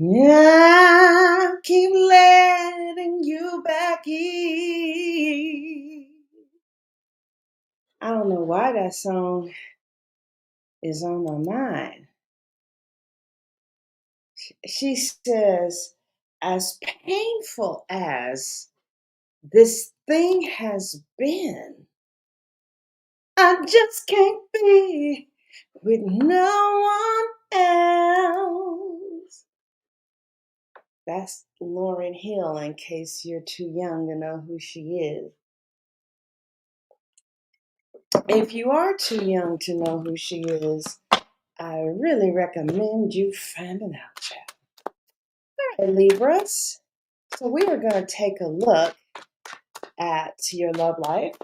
I keep letting you back in. I don't know why that song is on my mind. She says, as painful as this thing has been, I just can't be with no one else. That's Lauryn Hill, in case you're too young to know who she is. If you are too young to know who she is, I really recommend you finding out, child. All right, Libras. So we are going to take a look at your love life.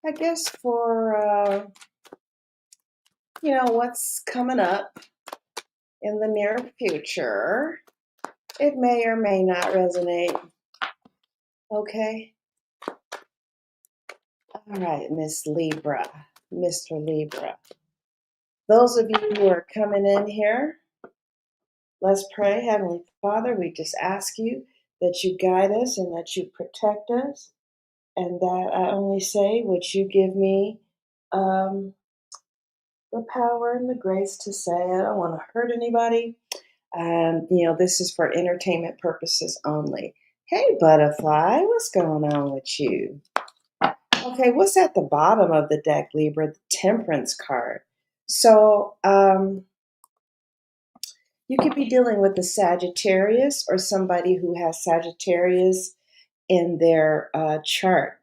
I guess for what's coming up in the near future. It may or may not resonate. Okay. All right, Miss Libra, Mr. Libra. Those of you who are coming in here, let's pray. Heavenly Father, we just ask you that you guide us and that you protect us, and that I only say what you give me um, the power and the grace to say. I don't want to hurt anybody. This is for entertainment purposes only. Hey, butterfly, what's going on with you? Okay, what's at the bottom of the deck, Libra? The Temperance card. So, you could be dealing with a Sagittarius or somebody who has Sagittarius in their chart.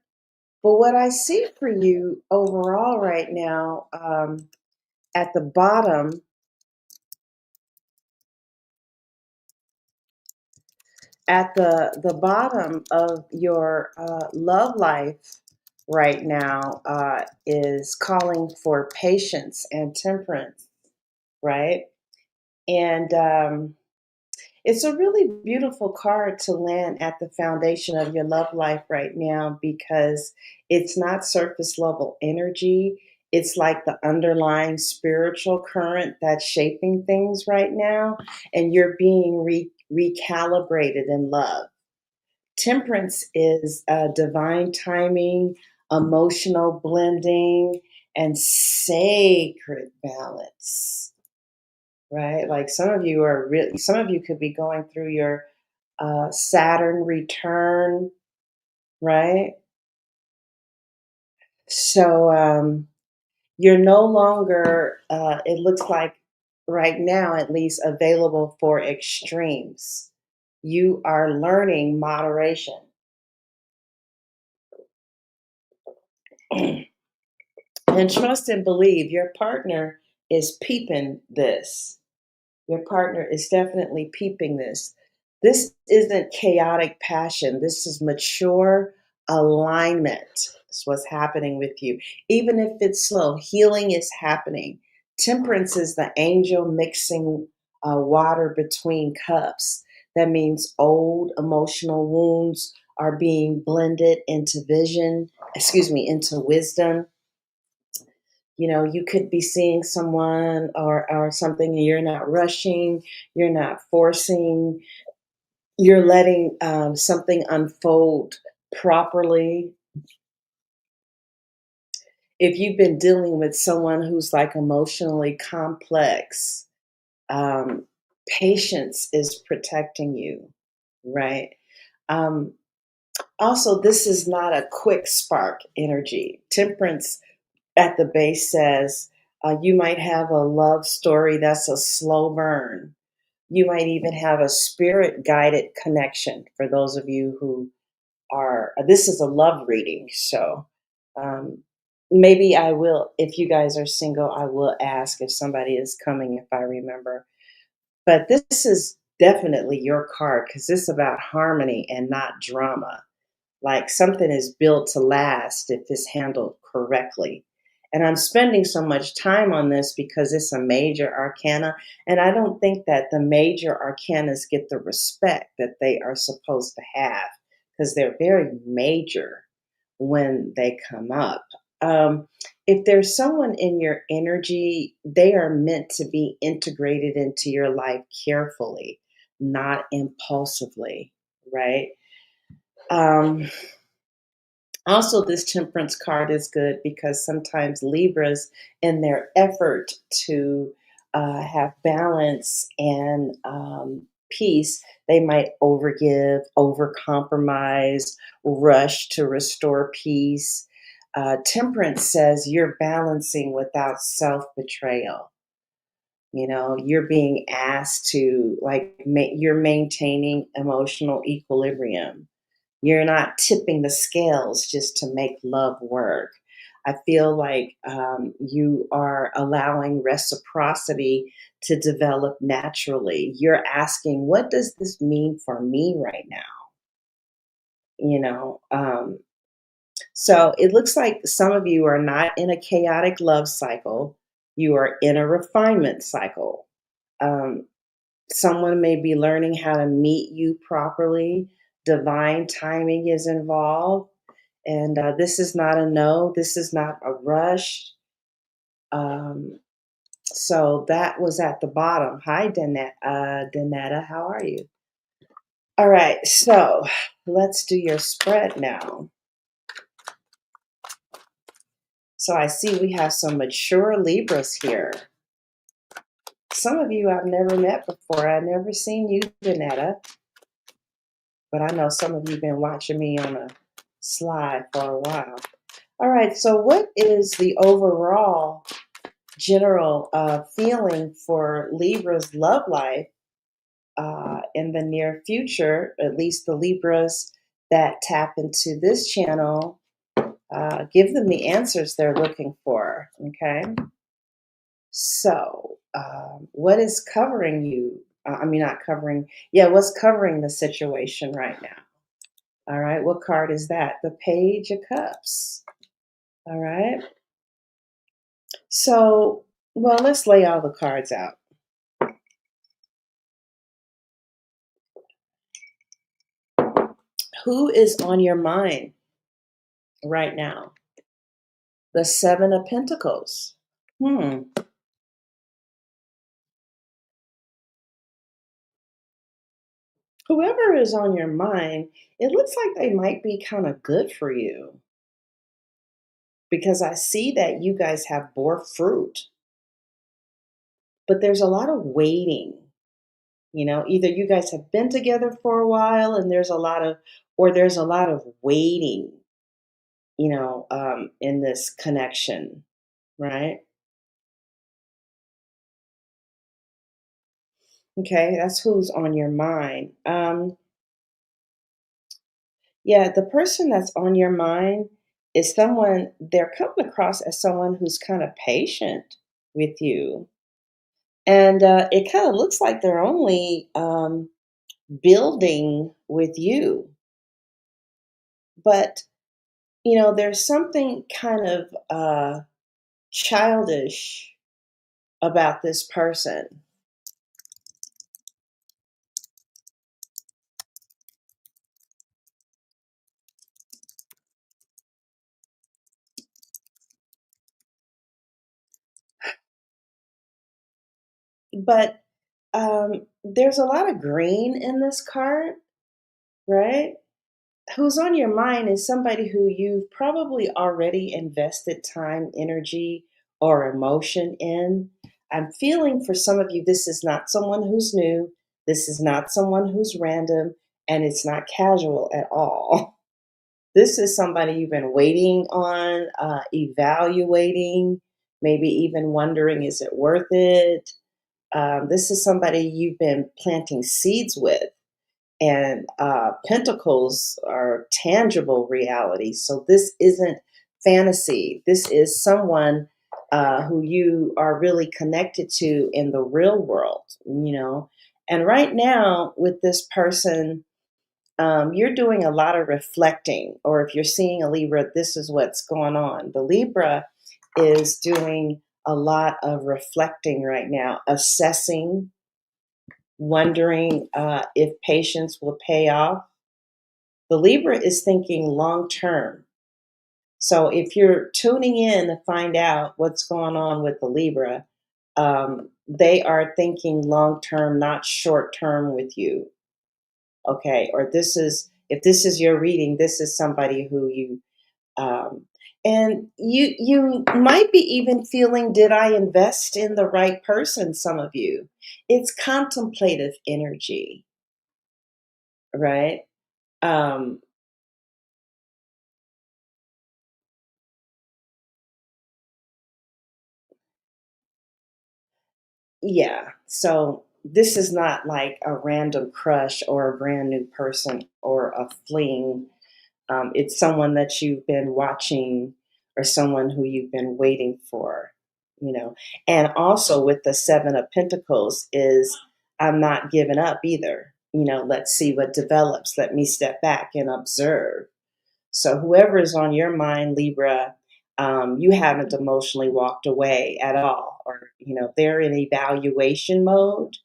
But what I see for you overall right now, at the bottom, of your love life right now is calling for patience and temperance, right? And it's a really beautiful card to land at the foundation of your love life right now because it's not surface level energy. It's like the underlying spiritual current that's shaping things right now, and you're being recalibrated in love. Temperance is divine timing, emotional blending, and sacred balance, right? Like some of you could be going through your Saturn return, right? So you're no longer, it looks like right now at least, available for extremes. You are learning moderation. And trust and believe your partner is peeping this. Your partner is definitely peeping this. This isn't chaotic passion. This is mature alignment. That's what's happening with you. Even if it's slow, healing is happening. Temperance is the angel mixing water between cups. That means old emotional wounds are being blended into into wisdom. You could be seeing someone or something, and you're not rushing, you're not forcing, you're letting something unfold properly. If you've been dealing with someone who's like emotionally complex, um, patience is protecting you, right? Um, Also, this is not a quick spark energy. Temperance at the base says you might have a love story that's a slow burn. You might even have a spirit guided connection for those of you who this is a love reading. So um, maybe I will, if you guys are single, I will ask if somebody is coming if I remember. But this is definitely your card because this is about harmony and not drama. Like something is built to last if it's handled correctly. And I'm spending so much time on this because it's a major arcana. And I don't think that the major arcanas get the respect that they are supposed to have because they're very major when they come up. Um, if there's someone in your energy, they are meant to be integrated into your life carefully. not impulsively, right? Um, Also, this temperance card is good because sometimes Libras, in their effort to have balance and peace, they might overgive, overcompromise, rush to restore peace. Temperance says you're balancing without self betrayal. You know, you're being asked to, like, you're maintaining emotional equilibrium. You're not tipping the scales just to make love work. I feel like you are allowing reciprocity to develop naturally. You're asking, what does this mean for me right now? You know, so it looks like some of you are not in a chaotic love cycle. You are in a refinement cycle. Um, Someone may be learning how to meet you properly. Divine timing is involved. And this is not a no, this is not a rush. Um, so that was at the bottom. Hi, Danetta, how are you? All right, so let's do your spread now. So I see we have some mature Libras here. Some of you I've never met before. I've never seen you, Danetta, but I know some of you have been watching me on a slide for a while. All right, so what is the overall general feeling for Libra's love life in the near future? At least the Libras that tap into this channel, give them the answers they're looking for. Okay, so what is covering you? I mean, not covering. Yeah, what's covering the situation right now? All right, what card is that? The Page of Cups. All right. So, well, let's lay all the cards out. Who is on your mind right now? The Seven of Pentacles. Hmm. Whoever is on your mind, it looks like they might be kind of good for you because I see that you guys have bore fruit, but there's a lot of waiting. You know, either you guys have been together for a while and there's a lot of waiting, in this connection, right? Okay, that's who's on your mind. Yeah, the person that's on your mind is someone, they're coming across as someone who's kind of patient with you. And it kind of looks like they're only building with you. But, there's something kind of childish about this person. But there's a lot of green in this card, right? Who's on your mind is somebody who you've probably already invested time, energy, or emotion in. I'm feeling for some of you, this is not someone who's new, this is not someone who's random, and it's not casual at all. This is somebody you've been waiting on, evaluating, maybe even wondering, is it worth it? This is somebody you've been planting seeds with, and pentacles are tangible reality. So this isn't fantasy. This is someone who you are really connected to in the real world, And right now, with this person, you're doing a lot of reflecting, or if you're seeing a Libra, this is what's going on. The Libra is doing a lot of reflecting right now, assessing, wondering if patience will pay off. The Libra is thinking long term. So if you're tuning in to find out what's going on with the Libra, they are thinking long term, not short term with you. Okay. Or this is, if this is your reading, this is somebody who you, um, and you might be even feeling, did I invest in the right person? Some of you, it's contemplative energy, right? Um, yeah. So this is not like a random crush or a brand new person or a fling. It's someone that you've been watching or someone who you've been waiting for, you know. And also with the Seven of Pentacles is, I'm not giving up either. You know, let's see what develops. Let me step back and observe. So whoever is on your mind, Libra, you haven't emotionally walked away at all, or they're in evaluation mode,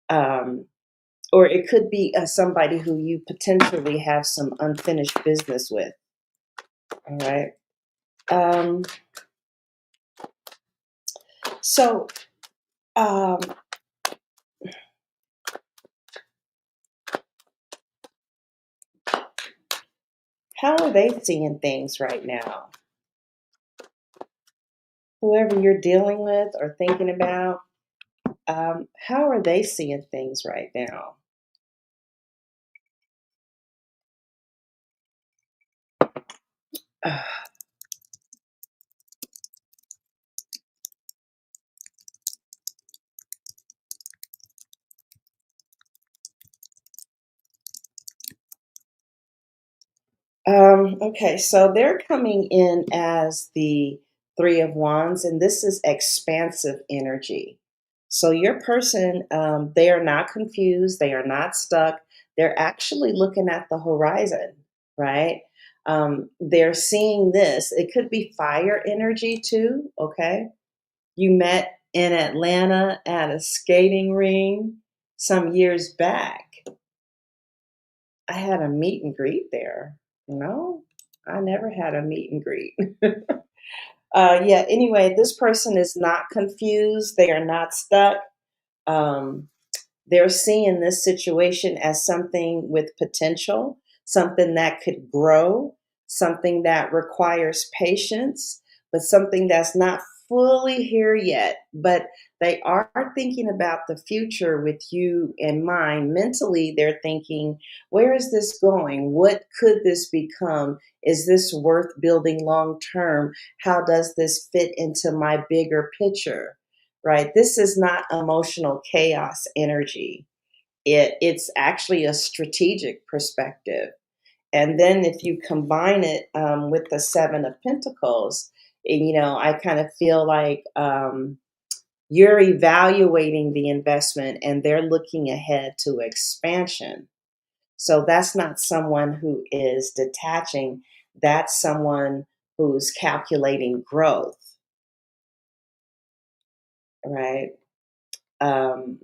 um, or it could be somebody who you potentially have some unfinished business with. All right. Um, so, um, how are they seeing things right now? Whoever you're dealing with or thinking about, how are they seeing things right now? Okay, so they're coming in as the Three of Wands, and this is expansive energy. So your person, they are not confused, they are not stuck. They're actually looking at the horizon, right? They're seeing this. It could be fire energy too, okay? You met in Atlanta at a skating ring some years back. I had a meet and greet there. No, I never had a meet and greet. Yeah, anyway, this person is not confused. They are not stuck. Um, they're seeing this situation as something with potential, something that could grow, something that requires patience, but something that's not fully here yet. But they are thinking about the future with you in mind. Mentally, they're thinking, where is this going? What could this become? Is this worth building long term? How does this fit into my bigger picture? Right? This is not emotional chaos energy. It's actually a strategic perspective. And then if you combine it with the Seven of Pentacles, I kind of feel like you're evaluating the investment and they're looking ahead to expansion. So that's not someone who is detaching, that's someone who's calculating growth, right? Um,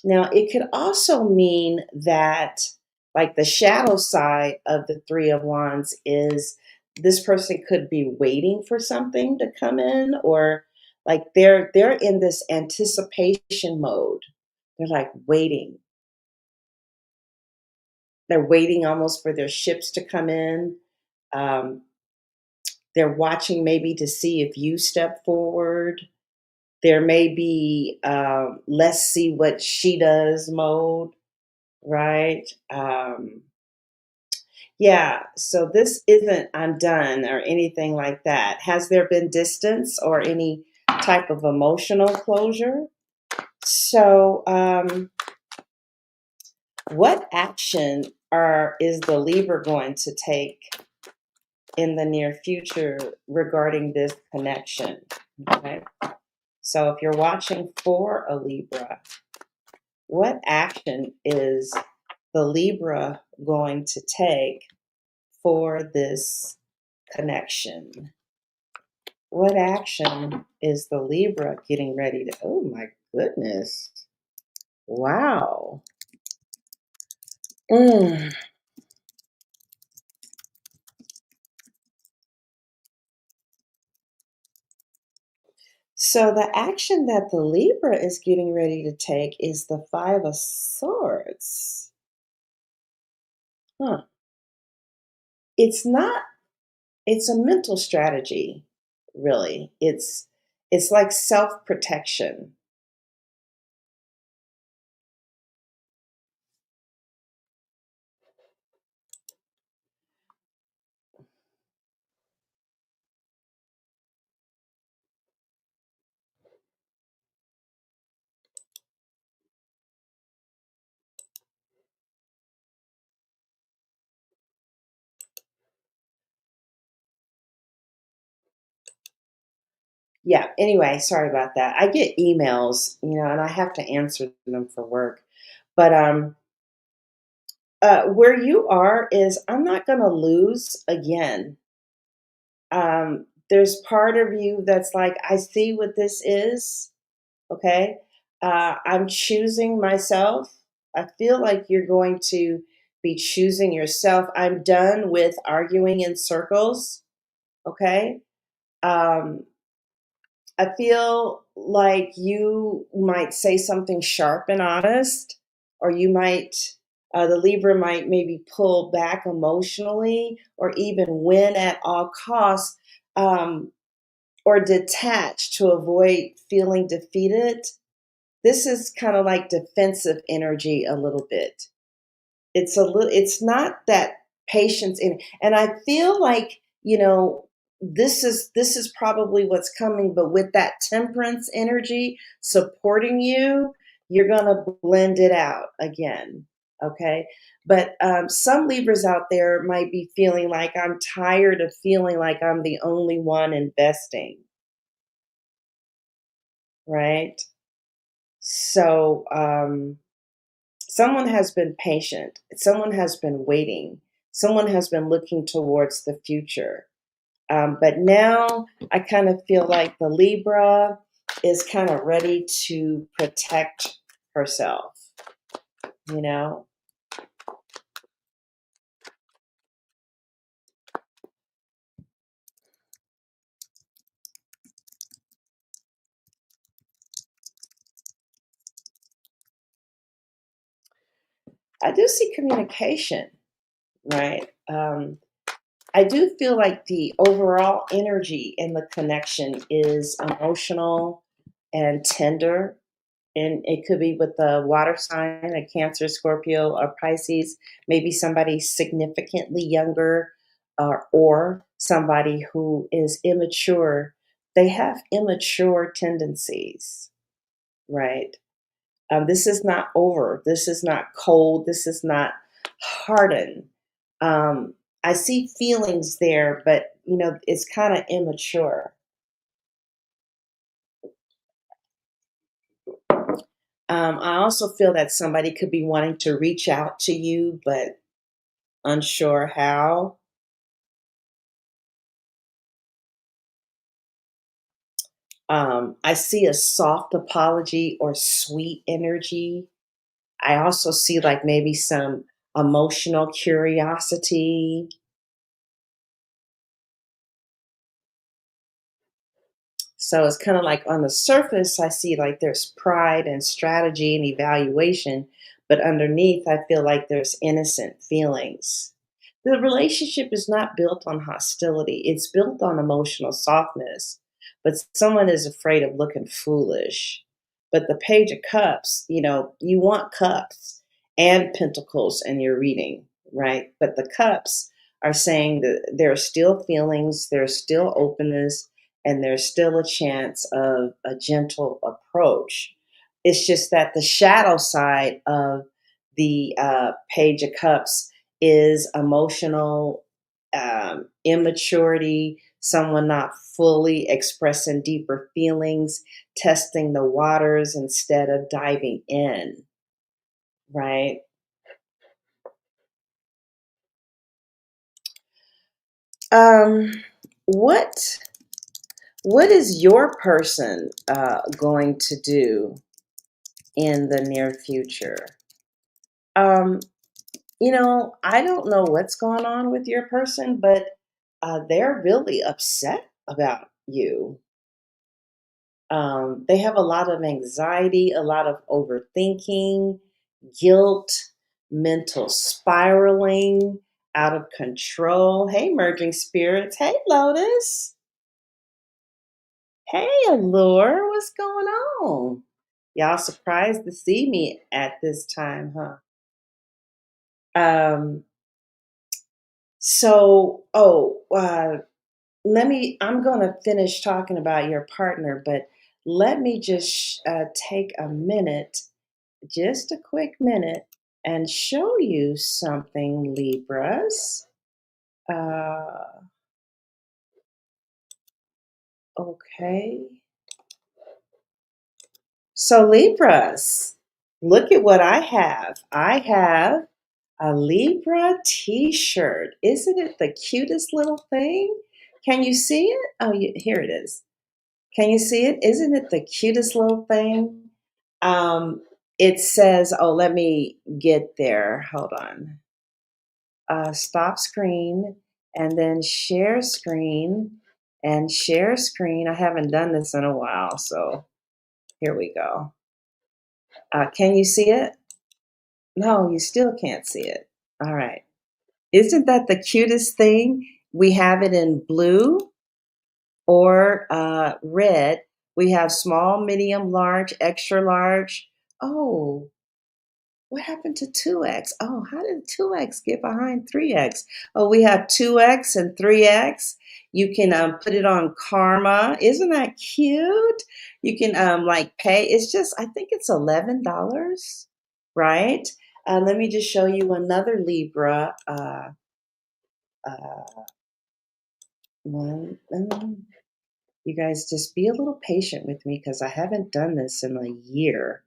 Now, it could also mean that, like, the shadow side of the Three of Wands is this person could be waiting for something to come in, or like they're in this anticipation mode. They're like waiting. They're waiting almost for their ships to come in. Um, they're watching maybe to see if you step forward. There may be let's see what she does mode, right? Yeah, so this isn't I'm done or anything like that. Has there been distance or any type of emotional closure? So, what action is the Libra going to take in the near future regarding this connection? Okay, so if you're watching for a Libra, what action is the Libra going to take for this connection? What action is the Libra getting ready to? Oh my goodness. Wow. Mm. So the action that the Libra is getting ready to take is the Five of Swords. Huh. It's not, it's a mental strategy, really. It's like self-protection. Yeah, anyway, sorry about that. I get emails, and I have to answer them for work. But where you are is I'm not going to lose again. There's part of you that's like, I see what this is. Okay. I'm choosing myself. I feel like you're going to be choosing yourself. I'm done with arguing in circles. Okay. Um, I feel like you might say something sharp and honest, or the Libra might maybe pull back emotionally, or even win at all costs, um, or detach to avoid feeling defeated. This is kind of like defensive energy a little bit. It's not that patience and I feel like, this is probably what's coming, but with that temperance energy supporting you, you're going to blend it out again. Okay. But some Libras out there might be feeling like, I'm tired of feeling like I'm the only one investing, right? So, someone has been patient. Someone has been waiting. Someone has been looking towards the future. But now I kind of feel like the Libra is kind of ready to protect herself. You know, I do see communication, right? I do feel like the overall energy in the connection is emotional and tender, and it could be with the water sign, a Cancer, Scorpio, or Pisces, maybe somebody significantly younger, or somebody who is immature. They have immature tendencies, right? This is not over. This is not cold. This is not hardened. Um, I see feelings there, but it's kind of immature. I also feel that somebody could be wanting to reach out to you, but unsure how. I see a soft apology or sweet energy. I also see like maybe some emotional curiosity. So it's kind of like on the surface, I see like there's pride and strategy and evaluation, but underneath, I feel like there's innocent feelings. The relationship is not built on hostility, it's built on emotional softness. But someone is afraid of looking foolish. But the Page of Cups, you want cups and pentacles in your reading, right? But the cups are saying that there are still feelings, there's still openness, and there's still a chance of a gentle approach. It's just that the shadow side of the Page of Cups is emotional immaturity, someone not fully expressing deeper feelings, testing the waters instead of diving in, right? Um, what what is your person going to do in the near future? Um, I don't know what's going on with your person, but they're really upset about you. They have a lot of anxiety, a lot of overthinking, guilt, mental spiraling, out of control. Hey, merging spirits. Hey, Lotus. Hey, Allure. What's going on? Y'all surprised to see me at this time, huh? Um, I'm going to finish talking about your partner, but let me just take a minute, just a quick minute, and show you something, Libras. Uh, okay. So, Libras, look at what I have. I have a Libra t shirt. Isn't it the cutest little thing? Can you see it? Oh, here it is. Can you see it? Isn't it the cutest little thing? It says, oh, let me get there. Hold on. Stop screen and then share screen and share screen. I haven't done this in a while, so here we go. Can you see it? No, you still can't see it. All right. Isn't that the cutest thing? We have it in blue or red. We have small, medium, large, extra large. Oh, what happened to 2X? Oh, how did 2X get behind 3X? Oh, we have 2X and 3X. You can put it on Karma. Isn't that cute? You can like pay. It's just, I think it's $11, right? Let me just show you another Libra uh, one. You guys just be a little patient with me because I haven't done this in a year.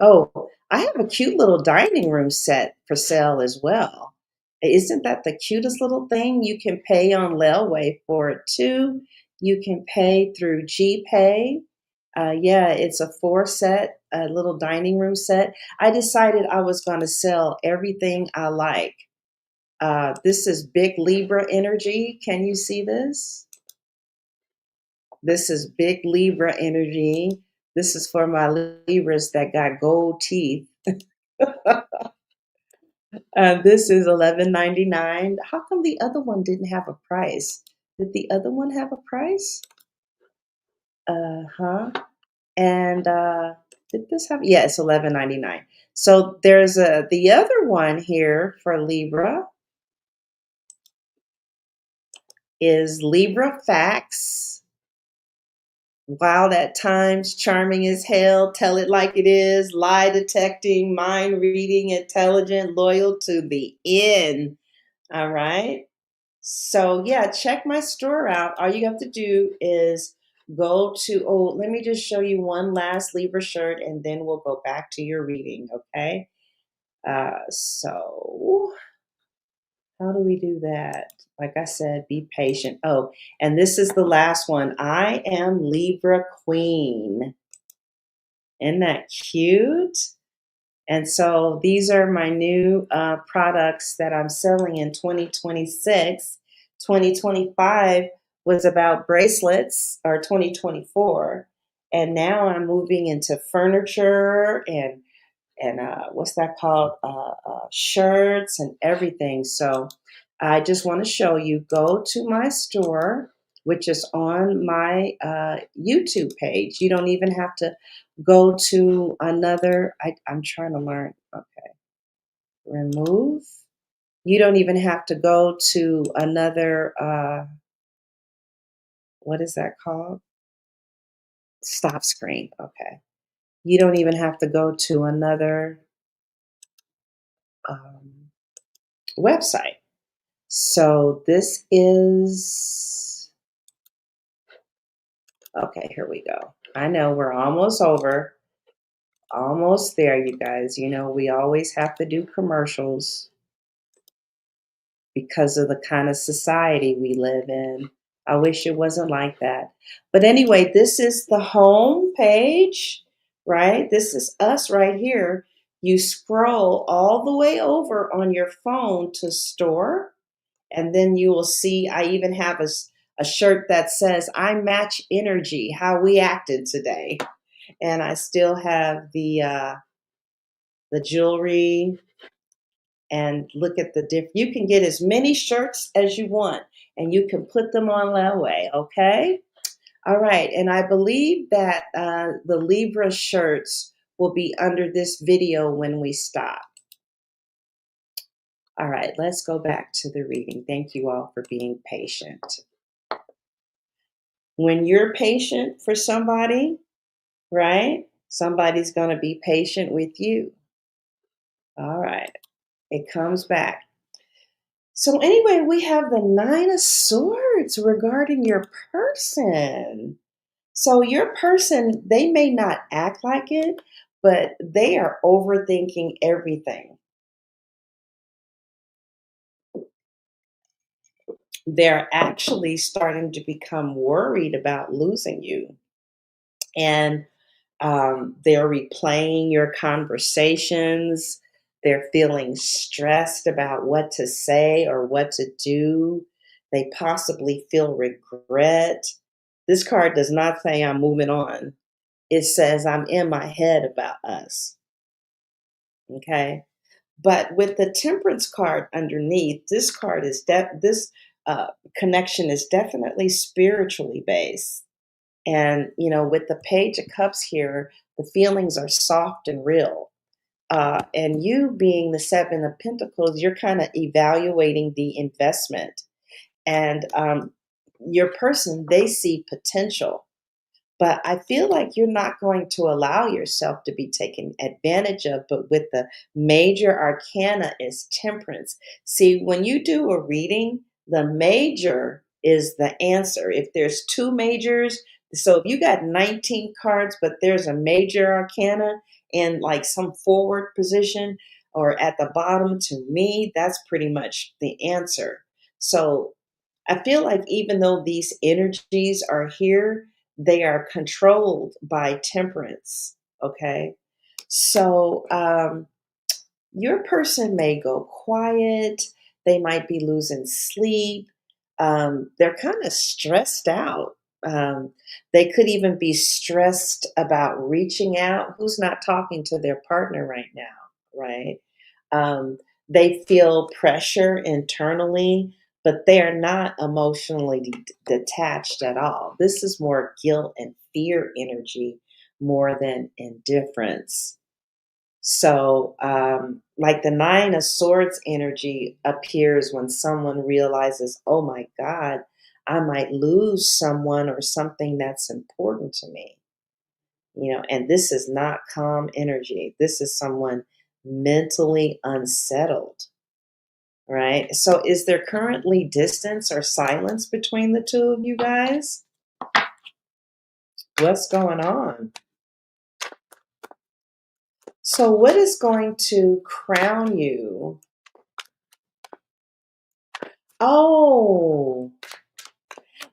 Oh, I have a cute little dining room set for sale as well. Isn't that the cutest little thing? You can pay on Layaway for it too. You can pay through GPay. Yeah, it's a four set, a little dining room set. I decided I was going to sell everything I like. This is big Libra energy. Can you see this? This is big Libra energy. This is for my Libras that got gold teeth. This is 11.99. How come the other one didn't have a price? Did the other one have a price? Huh. And did this have? Yeah, it's 11.99. So there's the other one here for Libra is Libra Facts. Wild at times, charming as hell, tell it like it is, lie detecting, mind reading, intelligent, loyal to the end. All right. So, yeah, check my store out. All you have to do is go to, oh, let me just show you one last Libra shirt and then we'll go back to your reading. Okay. So, how do we do that? Like I said, be patient. Oh, and this is the last one. I am Libra Queen. Isn't that cute? And so these are my new products that I'm selling in 2026. 2025 was about bracelets, or 2024. And now I'm moving into furniture and what's that called? Shirts and everything. So I just want to show you go to my store, which is on my YouTube page. You don't even have to go to another. I'm trying to learn. Okay. Remove. You don't even have to go to another, what is that called? Stop screen. Okay. You don't even have to go to another um, website. So this is, okay, here we go. I know we're almost over, almost there, you guys. You know, we always have to do commercials because of the kind of society we live in. I wish it wasn't like that. But anyway, this is the home page, right? This is us right here. You scroll all the way over on your phone to store, and then you will see I even have a shirt that says, I match energy, how we acted today. And I still have the jewelry, and look at the you can get as many shirts as you want, and you can put them on layaway, okay? All right, and I believe that the Libra shirts will be under this video when we stop. All right, let's go back to the reading. Thank you all for being patient. When you're patient for somebody, right, somebody's going to be patient with you. All right, it comes back. So, anyway, we have the Nine of Swords regarding your person. So, your person, they may not act like it, but they are overthinking everything. They're actually starting to become worried about losing you. And they're replaying your conversations. They're feeling stressed about what to say or what to do. They possibly feel regret. This card does not say I'm moving on. It says I'm in my head about us. Okay. But with the Temperance card underneath, this card is this connection is definitely spiritually based. And with the Page of Cups here, the feelings are soft and real. And you being the Seven of Pentacles, you're kind of evaluating the investment. And your person, they see potential. But I feel like you're not going to allow yourself to be taken advantage of. But with the major arcana is Temperance. See, when you do a reading, the major is the answer. If there's two majors, so if you got 19 cards, but there's a major arcana in like some forward position or at the bottom, to me, that's pretty much the answer. So I feel like even though these energies are here, they are controlled by Temperance. Okay. So your person may go quiet. They might be losing sleep. They're kind of stressed out. They could even be stressed about reaching out. Who's not talking to their partner right now, right? They feel pressure internally, but they're not emotionally detached at all. This is more guilt and fear energy more than indifference. So, like the Nine of Swords energy appears when someone realizes, oh my God, I might lose someone or something that's important to me. And this is not calm energy. This is someone mentally unsettled, right? So, is there currently distance or silence between the two of you guys? What's going on? So, what is going to crown you? Oh,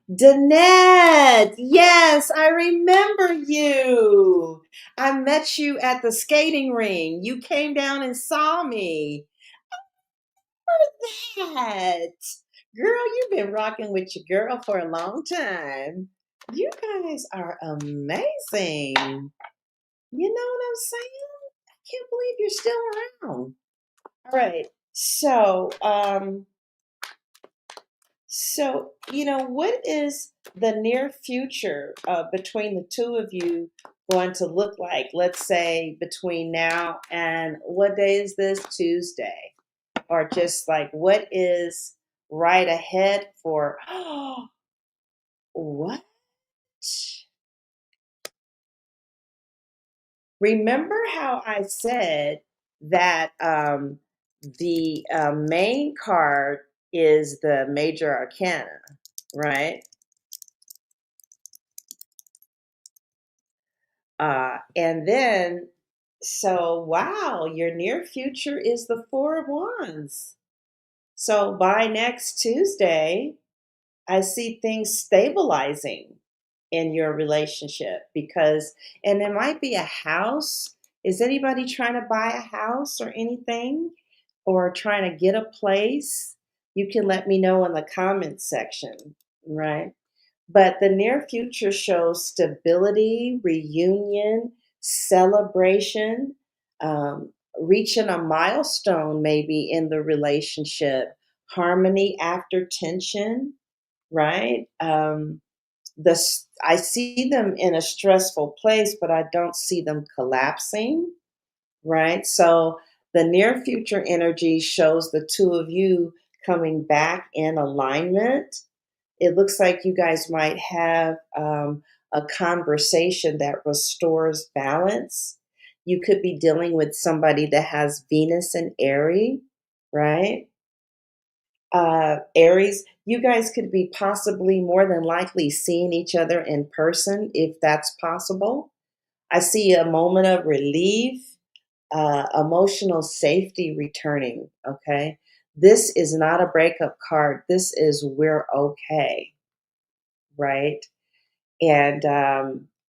Danette, yes, I remember you. I met you at the skating ring. You came down and saw me. What is that? Girl, you've been rocking with your girl for a long time. You guys are amazing. You know what I'm saying? I can't believe you're still around. All right. So, what is the near future between the two of you going to look like? Let's say between now and what day is this? Tuesday. Or just like what is right ahead for, what? Remember how I said that the main card is the major arcana, right? And then, so wow, your near future is the Four of Wands. So by next Tuesday, I see things stabilizing in your relationship and there might be a house. Is anybody trying to buy a house or anything or trying to get a place? You can let me know in the comments section. right? But the near future shows stability, reunion, celebration, reaching a milestone maybe in the relationship, harmony after tension, right? I see them in a stressful place, but I don't see them collapsing, right? So the near future energy shows the two of you coming back in alignment. It looks like you guys might have a conversation that restores balance. You could be dealing with somebody that has Venus and Aries, right? Aries, you guys could be possibly more than likely seeing each other in person if that's possible. I see a moment of relief, emotional safety returning. Okay. This is not a breakup card. This is we're okay, right? And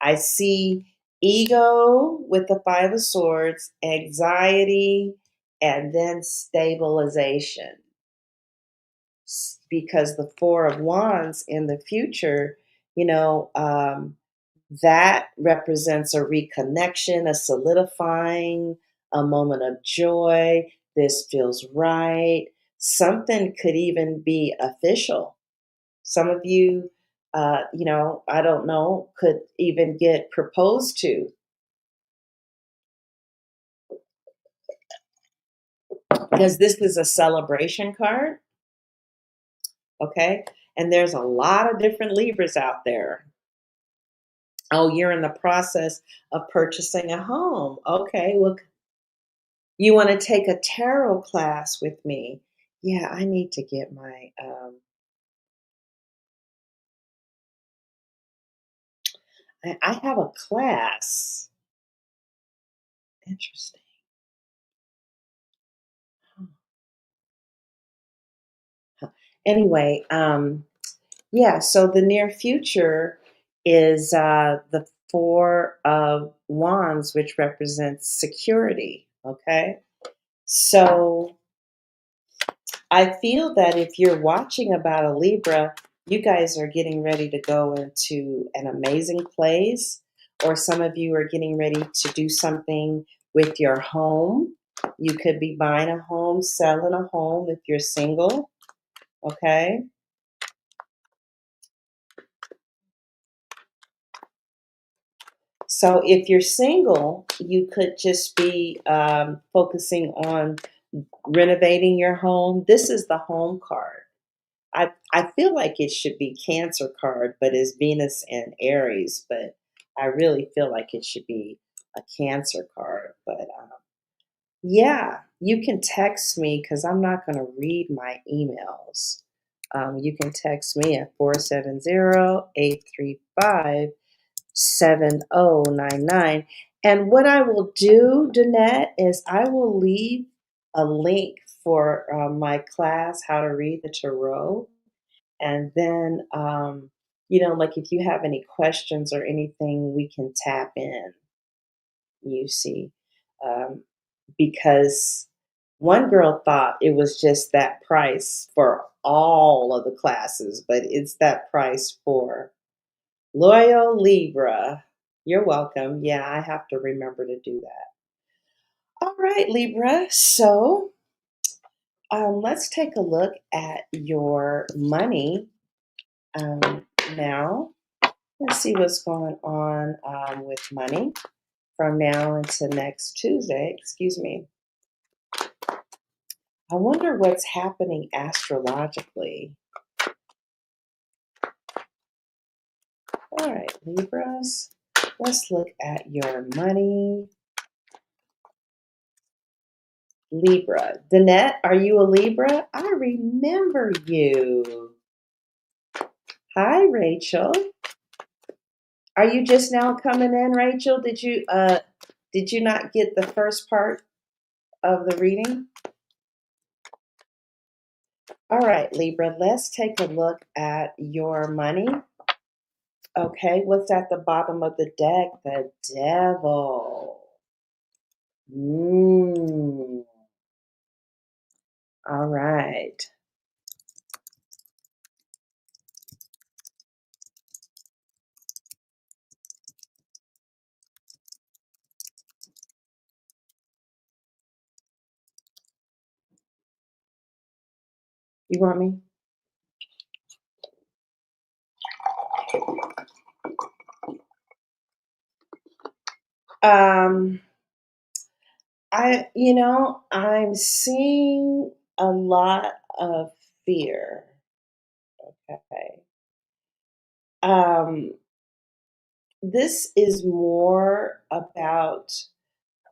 I see ego with the Five of Swords, anxiety, and then stabilization. Because the Four of Wands in the future, you know, that represents a reconnection, a solidifying, a moment of joy. This feels right. Something could even be official. Some of you, I don't know, could even get proposed to because this is a celebration card, okay? And there's a lot of different Libras out there. Oh, you're in the process of purchasing a home. Okay, well, you want to take a tarot class with me? Yeah, I need to get my. I have a class. Interesting. Huh. Anyway, yeah. So the near future is the Four of Wands, which represents security. Okay, so I feel that if you're watching about a Libra, you guys are getting ready to go into an amazing place, or some of you are getting ready to do something with your home. You could be buying a home, selling a home if you're single. Okay. So if you're single, you could just be focusing on renovating your home. This is the home card. I feel like it should be Cancer card, but it's Venus and Aries. But I really feel like it should be a Cancer card. But yeah, you can text me because I'm not going to read my emails. You can text me at 470-835-7099. And what I will do, Danette, is I will leave a link for my class, How to Read the Tarot. And then, like if you have any questions or anything, we can tap in, you see. Um, because one girl thought it was just that price for all of the classes, but it's that price for Loyal Libra. You're welcome. Yeah, I have to remember to do that. All right, Libra. So let's take a look at your money now. Let's see what's going on with money from now until next Tuesday. Excuse me. I wonder what's happening astrologically. All right, Libras. Let's look at your money. Libra. Danette, are you a Libra? I remember you. Hi, Rachel. Are you just now coming in, Rachel? Did you not get the first part of the reading? All right, Libra, let's take a look at your money. Okay, what's at the bottom of the deck? The devil. Mm, all right. You want me? Um, I'm seeing a lot of fear. Okay. Um, this is more about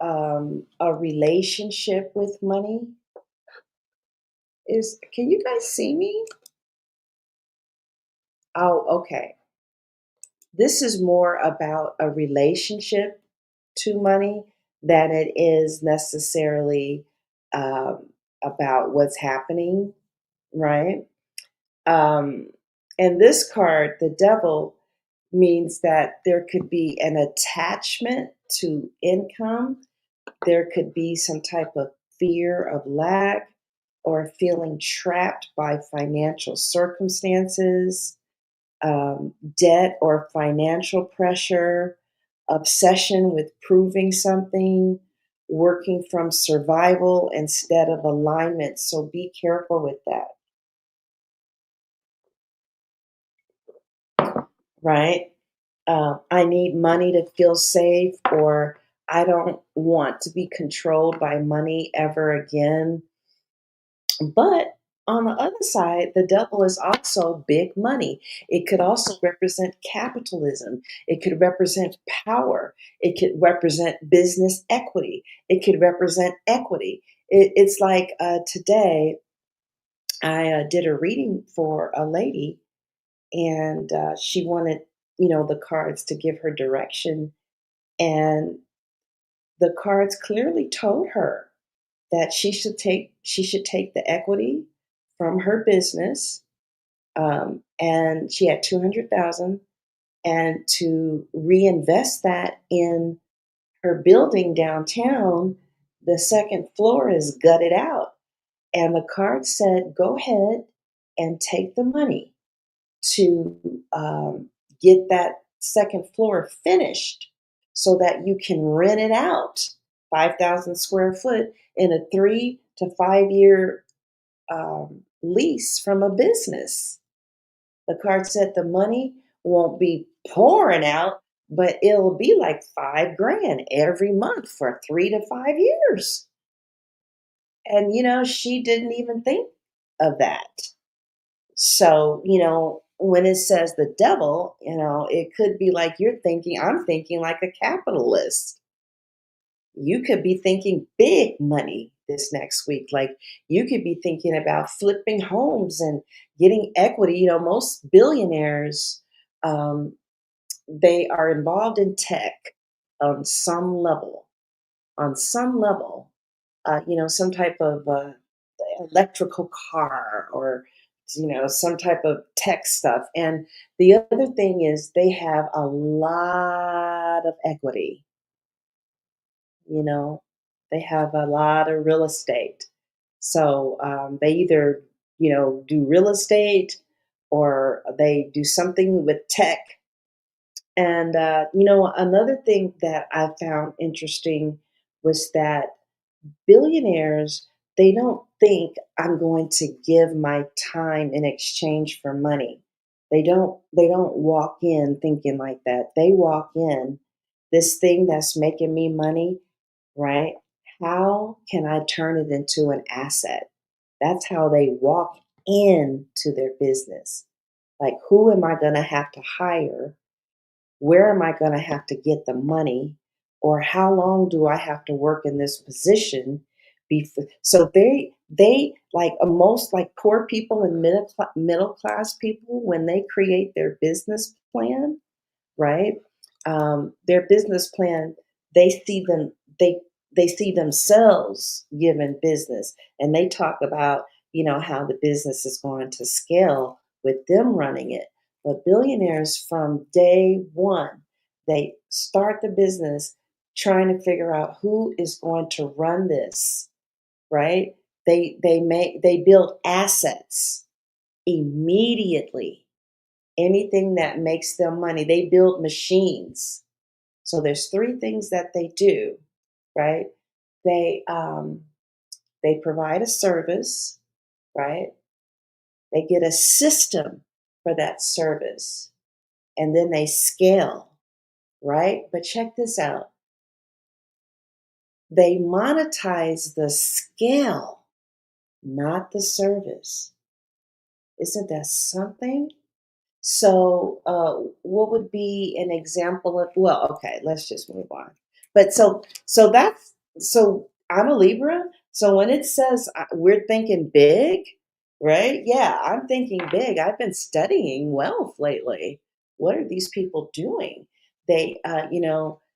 a relationship with money. Can you guys see me? Oh, okay. This is more about a relationship to money than it is necessarily about what's happening, right? Um, and this card, the devil, means that there could be an attachment to income. There could be some type of fear of lack or feeling trapped by financial circumstances, debt or financial pressure, obsession with proving something, working from survival instead of alignment. So be careful with that, right? I need money to feel safe, or I don't want to be controlled by money ever again. But on the other side, the devil is also big money. It could also represent capitalism. It could represent power. It could represent business equity. It could represent equity. It's like today, I did a reading for a lady, and she wanted, the cards to give her direction. And the cards clearly told her that she should take the equity from her business, and she had 200,000, and to reinvest that in her building downtown. The second floor is gutted out, and the card said, "Go ahead and take the money to get that second floor finished so that you can rent it out, 5,000 square foot, in a 3 to 5 year lease from a business." The card said the money won't be pouring out, but it'll be like 5 grand every month for 3 to 5 years. And, she didn't even think of that. So, when it says the devil, it could be like I'm thinking like a capitalist. You could be thinking big money this next week. Like you could be thinking about flipping homes and getting equity. Most billionaires, um, they are involved in tech on some level. On some level, some type of electrical car, or some type of tech stuff. And the other thing is they have a lot of equity. you know they have a lot of real estate. So they either do real estate, or they do something with tech. And another thing that I found interesting was that billionaires, they don't think I'm going to give my time in exchange for money. They don't walk in thinking like that. They walk in, this thing that's making me money, right? How can I turn it into an asset? That's how they walk into their business. Like, who am I going to have to hire? Where am I going to have to get the money? Or how long do I have to work in this position? So they like most, like poor people and middle class people, when they create their business plan, right? Their business plan, they see them, they see themselves given business, and they talk about, how the business is going to scale with them running it. But billionaires, from day one, they start the business trying to figure out who is going to run this, right? They build assets immediately. Anything that makes them money, they build machines. So there's three things that they do, right? They they provide a service, right? They get a system for that service and then they scale, right? But check this out, they monetize the scale, not the service. Isn't that something? So, what would be an example of? Well, okay, let's just move on. But so I'm a Libra. So when it says we're thinking big, right? Yeah, I'm thinking big. I've been studying wealth lately. What are these people doing?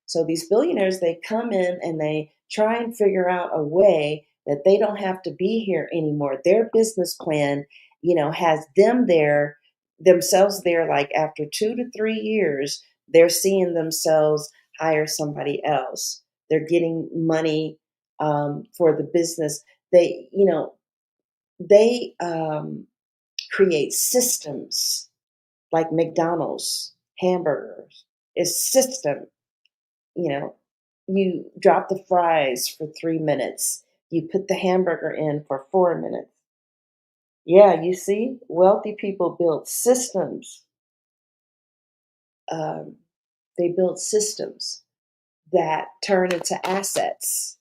So these billionaires, they come in and they try and figure out a way that they don't have to be here anymore. Their business plan, has themselves there, like after 2 to 3 years they're seeing themselves hire somebody else. They're getting money for the business. They create systems like McDonald's hamburgers is system. You drop the fries for 3 minutes, you put the hamburger in for 4 minutes. Yeah, you see, wealthy people build systems. um, they build systems that turn into assets.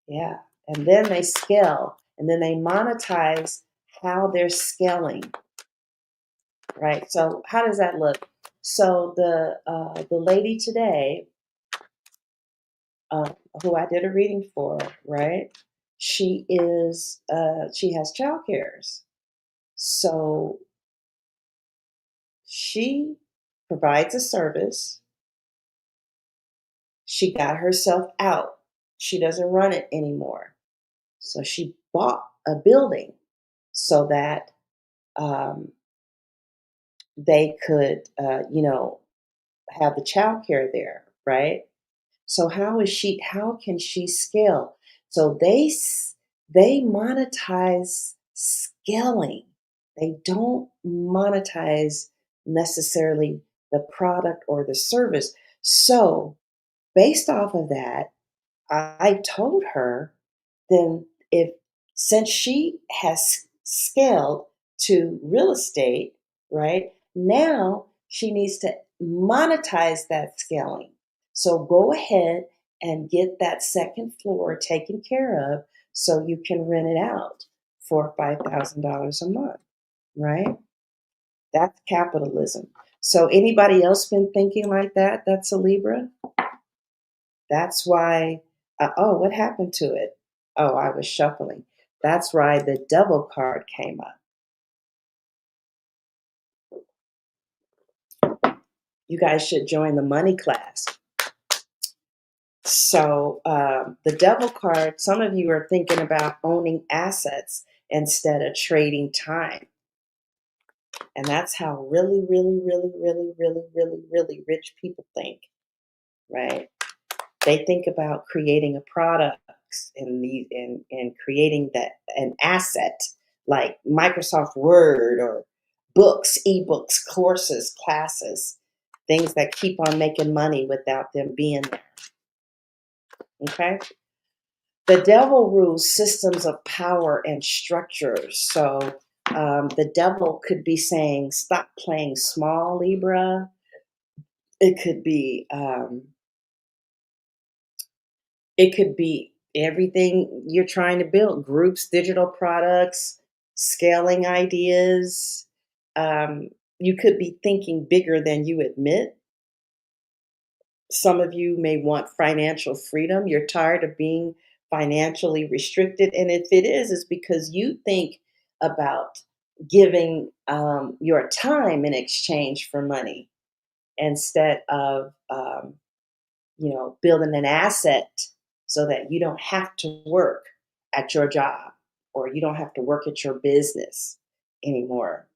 Yeah. And then they scale and then they monetize how they're scaling, right? So how does that look? So the lady today, uh, who I did a reading for, right? She has child cares. So she provides a service. She got herself out. She doesn't run it anymore. So she bought a building so that um, they could, have the childcare there, right? So how can she scale? So they monetize scaling. They don't monetize necessarily the product or the service. So based off of that, I told her, then if since she has scaled to real estate, right? Now she needs to monetize that scaling. So go ahead and get that second floor taken care of so you can rent it out for $5,000 a month, right? That's capitalism. So anybody else been thinking like that? That's a Libra. That's why, oh, what happened to it? Oh, I was shuffling. That's why the devil card came up. You guys should join the money class. So, the devil card, some of you are thinking about owning assets instead of trading time. And that's how really, really, really, really, really, really, really rich people think, right? They think about creating a product and creating that an asset like Microsoft Word or books, ebooks, courses, classes, things that keep on making money without them being there. Okay? The devil rules systems of power and structures. So the devil could be saying, stop playing small, Libra. It could be It could be everything you're trying to build, groups, digital products, scaling ideas. You could be thinking bigger than you admit. Some of you may want financial freedom. You're tired of being financially restricted. And if it is, it's because you think about giving your time in exchange for money instead of building an asset so that you don't have to work at your job or you don't have to work at your business anymore.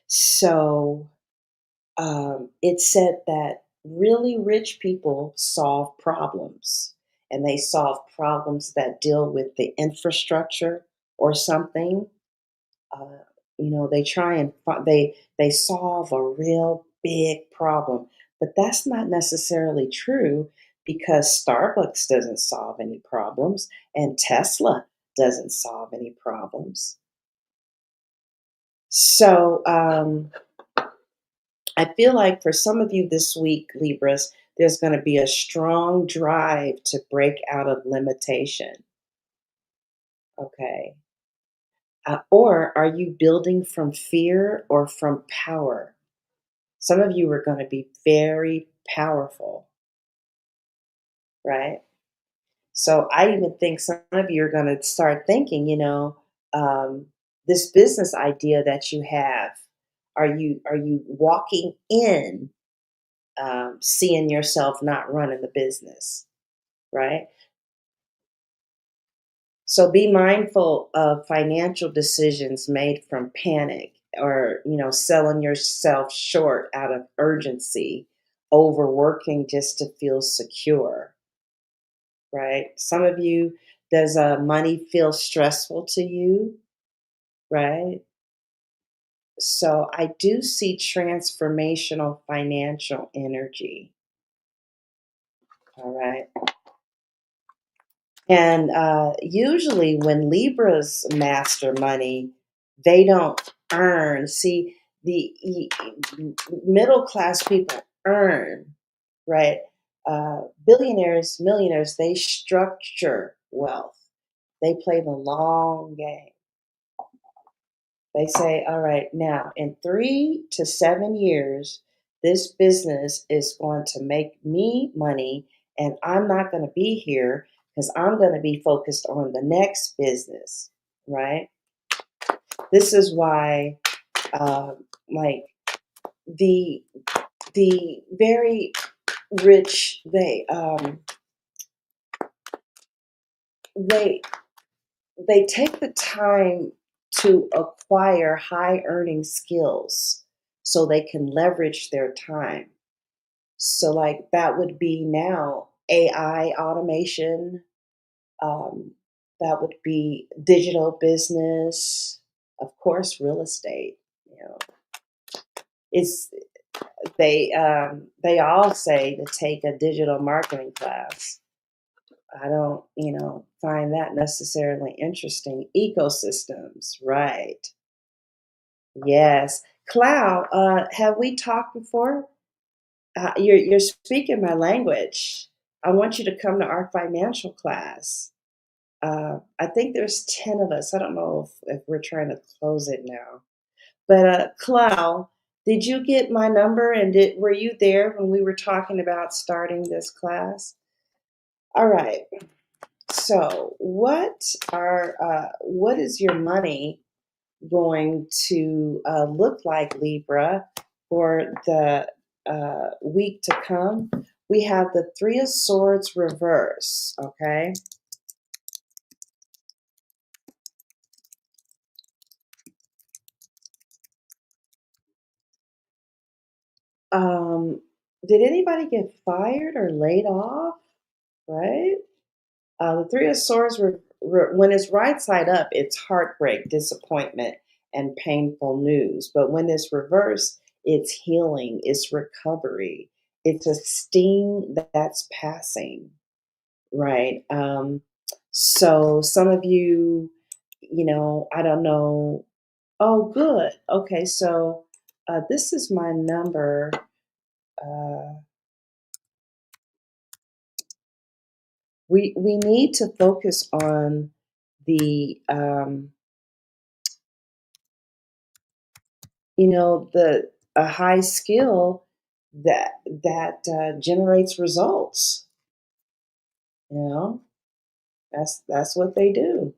So it said that really rich people solve problems and they solve problems that deal with the infrastructure or something. uh, they try and they solve a real big problem, but that's not necessarily true because Starbucks doesn't solve any problems and Tesla doesn't solve any problems. So, I feel like for some of you this week, Libras, there's going to be a strong drive to break out of limitation. Okay. Or are you building from fear or from power? Some of you are going to be very powerful, right? So I even think some of you are going to start thinking, um, this business idea that you have, are you walking in seeing yourself not running the business, right? So be mindful of financial decisions made from panic or, selling yourself short out of urgency, overworking just to feel secure, right? Some of you, does money feel stressful to you, right? So I do see transformational financial energy, all right? And usually, when Libras master money, they don't earn. See, middle class people earn, right? Billionaires, millionaires, they structure wealth. They play the long game. They say, all right, now in 3 to 7 years, this business is going to make me money, and I'm not going to be here because I'm going to be focused on the next business, right? This is why, like the very rich, they they take the time to acquire high earning skills so they can leverage their time. So, like, that would be now AI automation, um, that would be digital business, of course, real estate. You know, it's they all say to take a digital marketing class. I don't, find that necessarily interesting. Ecosystems, right? Yes. Cloud, have we talked before? You're speaking my language. I want you to come to our financial class. I think there's 10 of us. I don't know if we're trying to close it now. But Cloud, did you get my number and were you there when we were talking about starting this class? All right. So, what is your money going to look like, Libra, for the week to come? We have the Three of Swords reverse. Okay. Um, did anybody get fired or laid off? Right. The Three of Swords, when it's right side up, it's heartbreak, disappointment, and painful news. But when it's reversed, it's healing, it's recovery, it's a sting that's passing, right? So some of you, I don't know. Oh, good. Okay, so this is my number. Uh, we need to focus on the the a high skill that generates results. You know, that's what they do.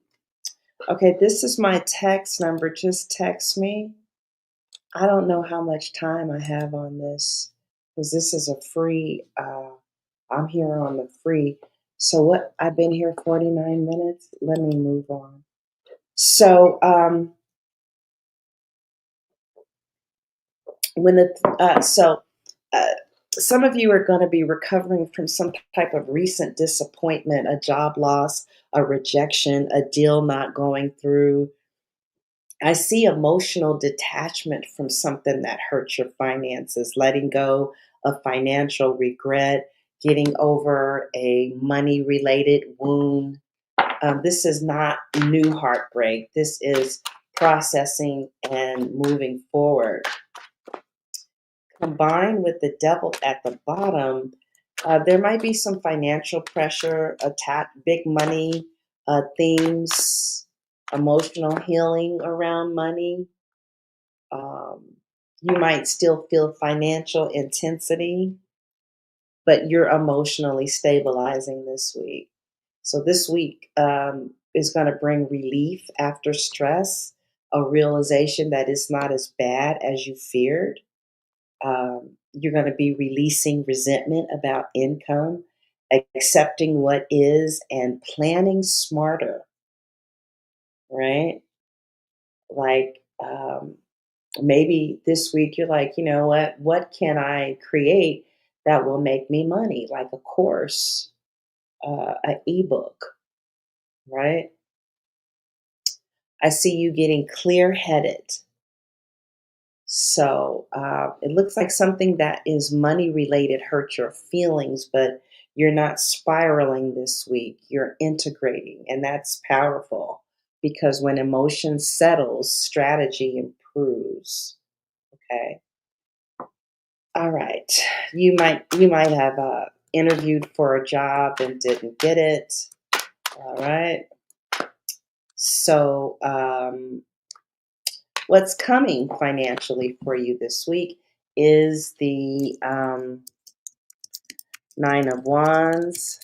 Okay, this is my text number. Just text me. I don't know how much time I have on this because this is a free. I'm here on the free. So what? I've been here 49 minutes. Let me move on. So when the so uh, some of you are going to be recovering from some type of recent disappointment, a job loss, a rejection, a deal not going through. I see emotional detachment from something that hurt your finances, letting go of financial regret, getting over a money related wound. This is not new heartbreak. This is processing and moving forward. Combined with the devil at the bottom, there might be some financial pressure, big money themes, emotional healing around money. Um, you might still feel financial intensity, but you're emotionally stabilizing this week. So this week is going to bring relief after stress, a realization that it's not as bad as you feared. You're going to be releasing resentment about income, accepting what is, and planning smarter, right? Like maybe this week you're like, you know what? What can I create that will make me money? Like a course, an ebook, right? I see you getting clear headed. So it looks like something that is money related hurt your feelings, but you're not spiraling this week. You're integrating, and that's powerful because when emotion settles, strategy improves. Okay. All right. You might have interviewed for a job and didn't get it. All right. So what's coming financially for you this week is the Nine of Wands.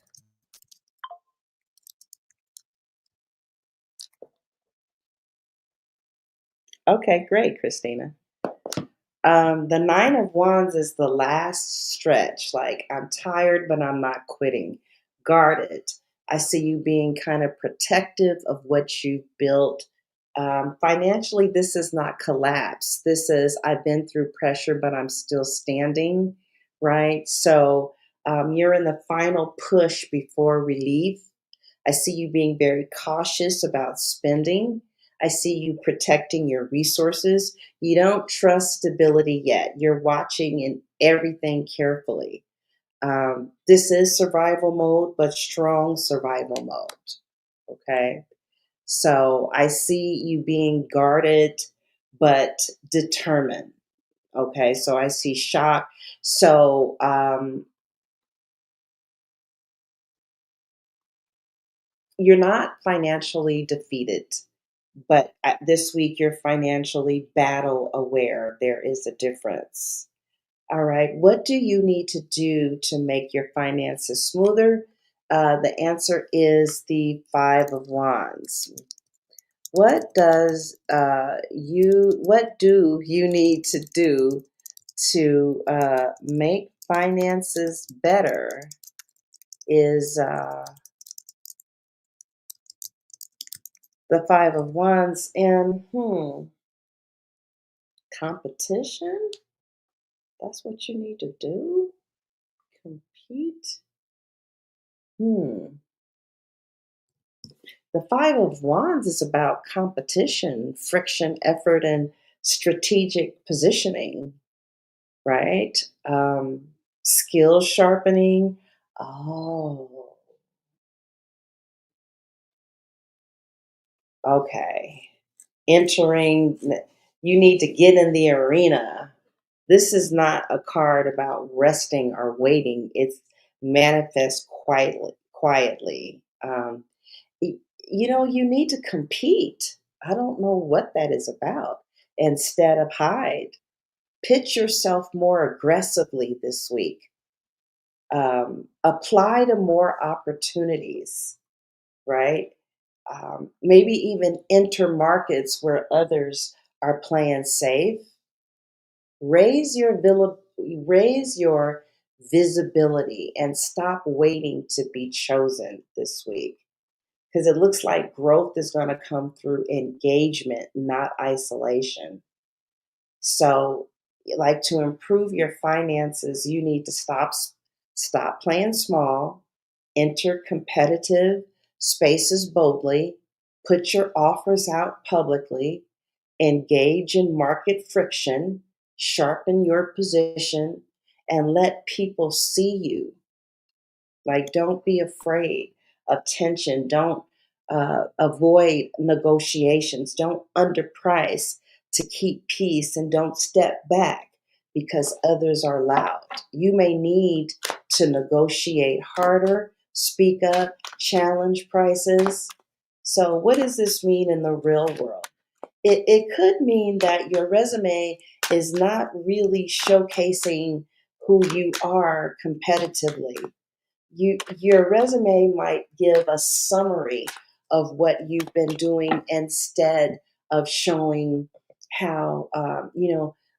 Okay, great, Christina. The Nine of Wands is the last stretch. Like, I'm tired, but I'm not quitting. Guarded. I see you being kind of protective of what you've built. Financially, this is not collapse. This is, I've been through pressure, but I'm still standing, right? So you're in the final push before relief. I see you being very cautious about spending. I see you protecting your resources. You don't trust stability yet. You're watching and everything carefully. This is survival mode, but strong survival mode. Okay. So I see you being guarded, but determined. Okay. So I see shock. So you're not financially defeated, but this week you're financially battle aware. There is a difference. All right. What do you need to do to make your finances smoother? The answer is the Five of Wands. What do you need to do to make finances better? Is the Five of Wands and competition? That's what you need to do? Compete? Hmm. The Five of Wands is about competition, friction, effort, and strategic positioning, right? Skill sharpening. Oh, okay. Entering, you need to get in the arena. This is not a card about resting or waiting. It's manifest quietly. You need to compete. I don't know what that is about. Instead of hide, pitch yourself more aggressively this week. Apply to more opportunities, right? Maybe even enter markets where others are playing safe. Raise your visibility and stop waiting to be chosen this week because it looks like growth is going to come through engagement, not isolation. So, like to improve your finances, you need to stop playing small, enter competitive spaces boldly, put your offers out publicly, engage in market friction, sharpen your position, and let people see you. Like, don't be afraid of tension. Don't avoid negotiations. Don't underprice to keep peace, and don't step back because others are loud. You may need to negotiate harder, speak up, challenge prices. So, what does this mean in the real world? It could mean that your resume is not really showcasing who you are competitively. Your resume might give a summary of what you've been doing instead of showing how,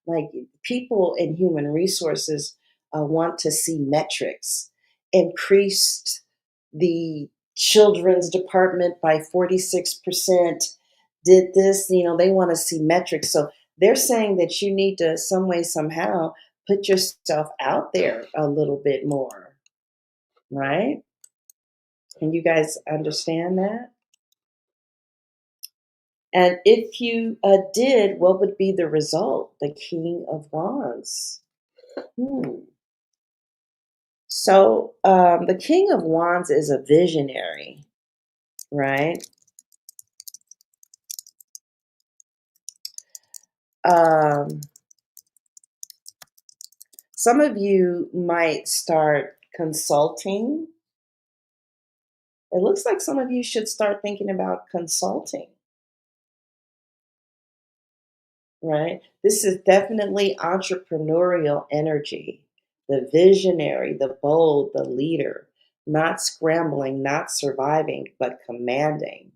like, people in human resources want to see metrics. Increased the children's department by 46%, did this, they want to see metrics. So they're saying that you need to, some way, somehow, put yourself out there a little bit more, right? Can you guys understand that? And if you did, what would be the result? The King of Wands. Hmm. So the King of Wands is a visionary, right? Um, some of you might start consulting. It looks like some of you should start thinking about consulting, right? This is definitely entrepreneurial energy. The visionary, the bold, the leader, not scrambling, not surviving, but commanding.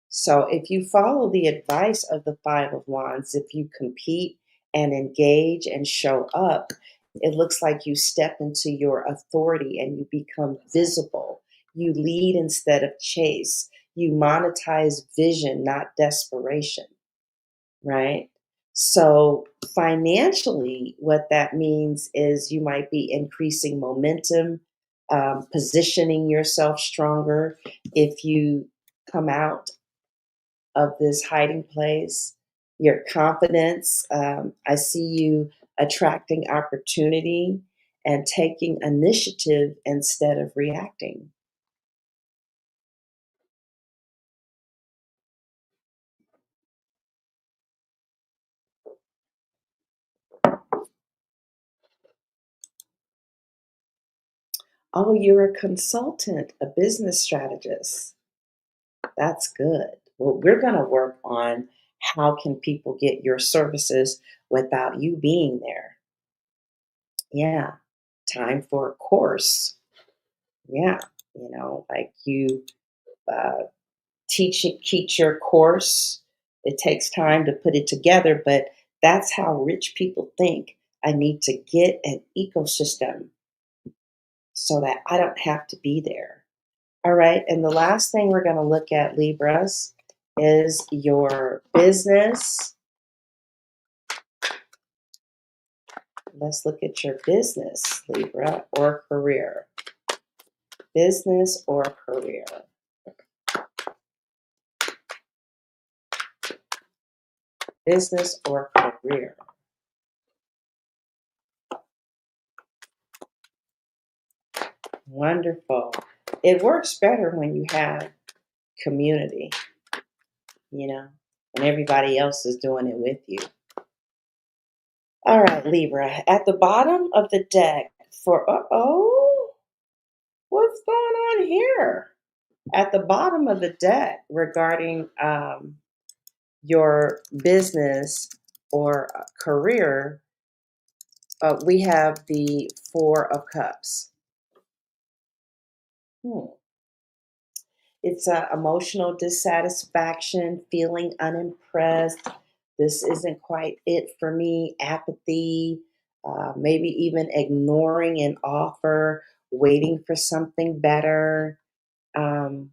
So if you follow the advice of the Five of Wands, if you compete and engage and show up, it looks like you step into your authority and you become visible. You lead instead of chase. You monetize vision, not desperation, right? So, financially, what that means is you might be increasing momentum, positioning yourself stronger if you come out of this hiding place. Your confidence, I see you attracting opportunity and taking initiative instead of reacting. Oh, you're a consultant, a business strategist. That's good. Well, we're going to work on how can people get your services without you being there. Yeah. Time for a course. Yeah. Like you uh, teach your course. It takes time to put it together, but that's how rich people think. I need to get an ecosystem so that I don't have to be there. All right. And the last thing we're going to look at, Libras, is your business. Let's look at your business, Libra, or career. Business or career. Business or career. Wonderful. It works better when you have community, you know, and everybody else is doing it with you. All right, Libra. At the bottom of the deck for, what's going on here? At the bottom of the deck regarding your business or career, we have the Four of Cups. Hmm. It's emotional dissatisfaction, feeling unimpressed. This isn't quite it for me. Apathy, maybe even ignoring an offer, waiting for something better. Um,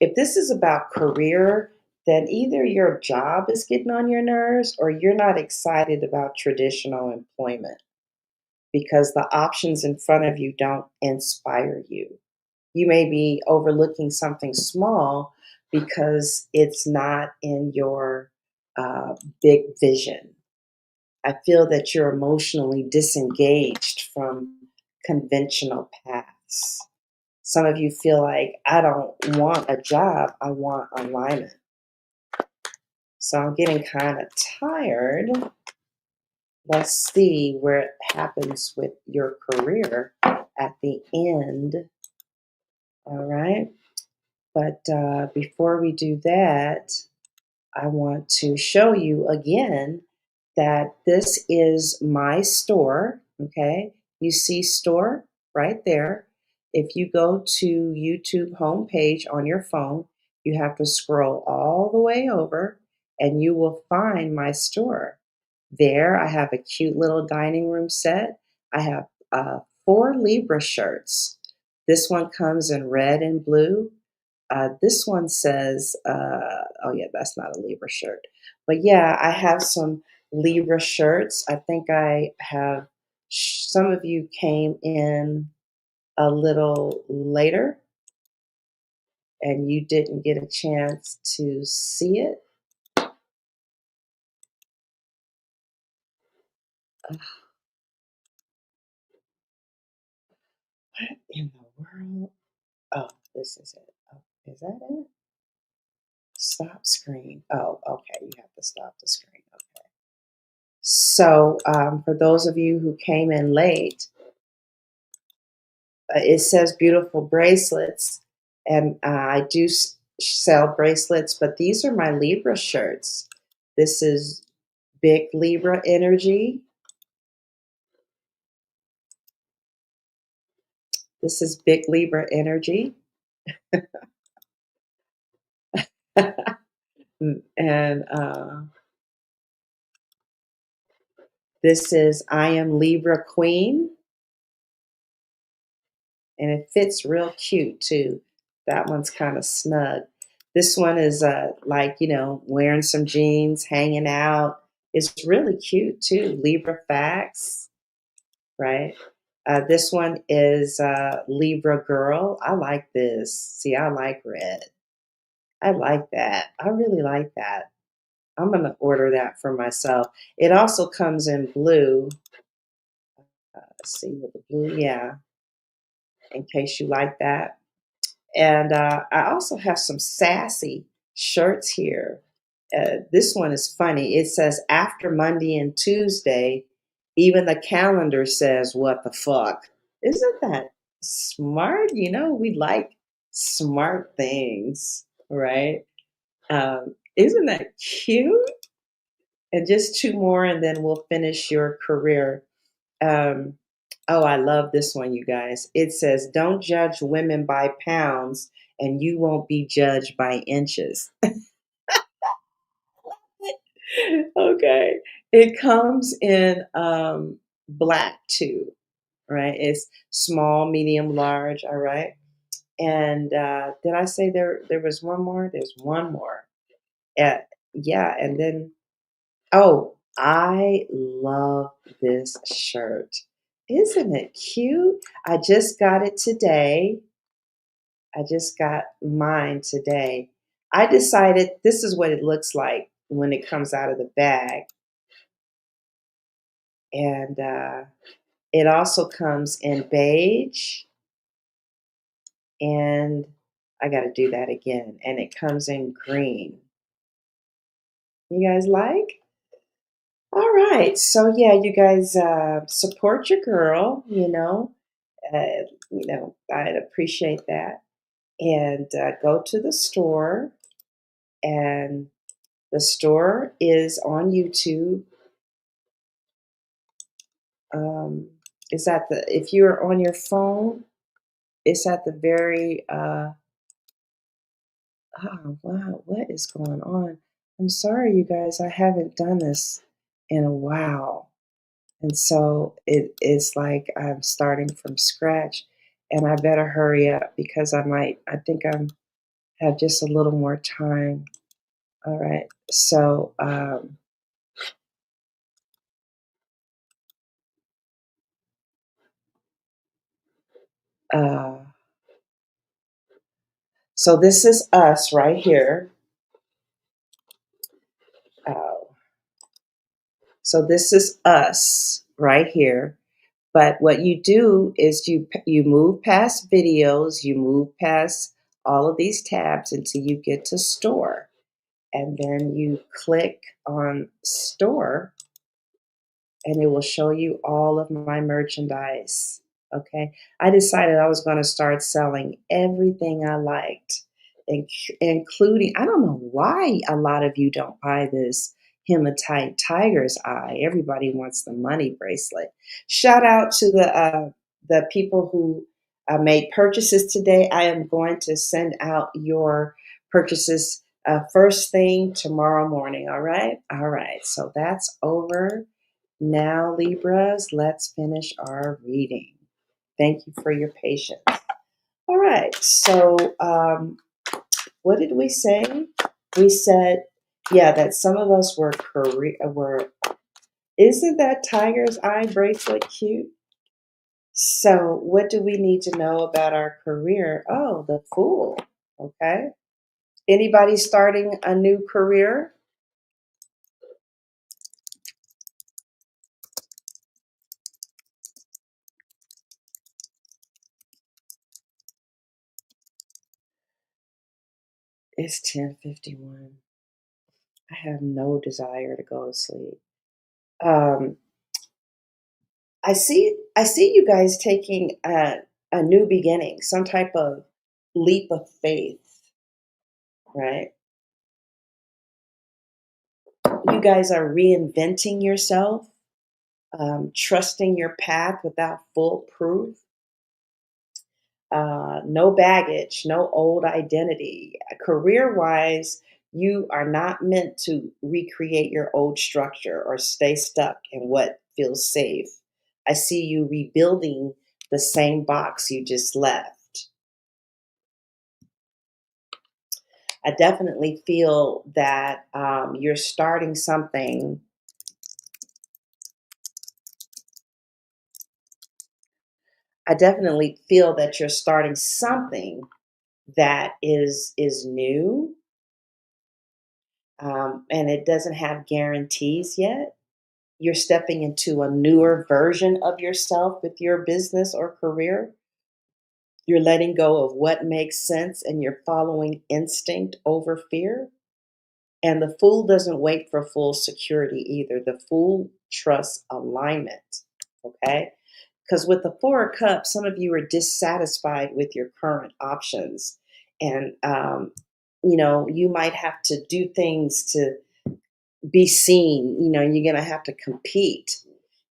if this is about career, then either your job is getting on your nerves or you're not excited about traditional employment because the options in front of you don't inspire you. You may be overlooking something small because it's not in your big vision. I feel that you're emotionally disengaged from conventional paths. Some of you feel like, I don't want a job, I want alignment. So I'm getting kind of tired. Let's see where it happens with your career at the end. All right. But before we do that, I want to show you again that this is my store. Okay. You see store right there. If you go to YouTube homepage on your phone, you have to scroll all the way over and you will find my store. There, I have a cute little dining room set. I have 4 Libra shirts. This one comes in red and blue. This one says, oh yeah, that's not a Libra shirt. But yeah, I have some Libra shirts. I think I have, some of you came in a little later and you didn't get a chance to see it. Ugh, what in the world? Oh, this is it. Oh, is that it? Stop screen. Oh, okay. You have to stop the screen. Okay. So, for those of you who came in late, it says beautiful bracelets, and I do sell bracelets, but these are my Libra shirts. This is big Libra energy. This is big Libra energy. And this is I am Libra Queen, and it fits real cute too. That one's kind of snug. This one is like, wearing some jeans, hanging out. It's really cute too. Libra facts, right? This one is Libra Girl. I like this. See, I like red. I like that. I really like that. I'm going to order that for myself. It also comes in blue. Let's see with the blue. Yeah, in case you like that. And I also have some sassy shirts here. This one is funny. It says after Monday and Tuesday, even the calendar says, what the fuck? Isn't that smart? We like smart things, right? Isn't that cute? And just 2 more, and then we'll finish your career. Um, oh, I love this one, you guys. It says, don't judge women by pounds, and you won't be judged by inches. Okay. It comes in black too, right? It's small, medium, large, all right? And did I say there was one more? There's one more. Uh, yeah, and then oh, I love this shirt. Isn't it cute? I just got it today. I just got mine today. I decided this is what it looks like when it comes out of the bag. And it also comes in beige. And I got to do that again. And it comes in green. You guys like? All right. So yeah, you guys support your girl. I'd appreciate that. And go to the store, and the store is on YouTube. It's at the if you're on your phone, it's at the very. Oh wow, what is going on? I'm sorry, you guys. I haven't done this in a while. And so it is like I'm starting from scratch, and I better hurry up because I think I'm have just a little more time. All right. So, uh, so this is us right here. Uh, so this is us right here. But what you do is you move past videos, you move past all of these tabs until you get to store, and then you click on store, and it will show you all of my merchandise. Okay. I decided I was going to start selling everything I liked, including, I don't know why a lot of you don't buy this hematite tiger's eye. Everybody wants the money bracelet. Shout out to the people who made purchases today. I am going to send out your purchases first thing tomorrow morning. All right. All right. So that's over. Now, Libras, let's finish our reading. Thank you for your patience. All right. So, what did we say? We said, yeah, that some of us were. Isn't that tiger's eye bracelet cute? So, what do we need to know about our career? Oh, the Fool. Okay. Anybody starting a new career? It's 10:51. I have no desire to go to sleep. Um, I see you guys taking a new beginning, some type of leap of faith, right? You guys are reinventing yourself, trusting your path without full proof, no baggage, no old identity. Career wise, you are not meant to recreate your old structure or stay stuck in what feels safe. I see you rebuilding the same box you just left. I definitely feel that you're starting something. I definitely feel that you're starting something that is new, and it doesn't have guarantees yet. You're stepping into a newer version of yourself with your business or career. You're letting go of what makes sense and you're following instinct over fear. And the Fool doesn't wait for full security either. The Fool trusts alignment. Okay. Because with the Four of Cups, some of you are dissatisfied with your current options. And, you might have to do things to be seen. You're going to have to compete.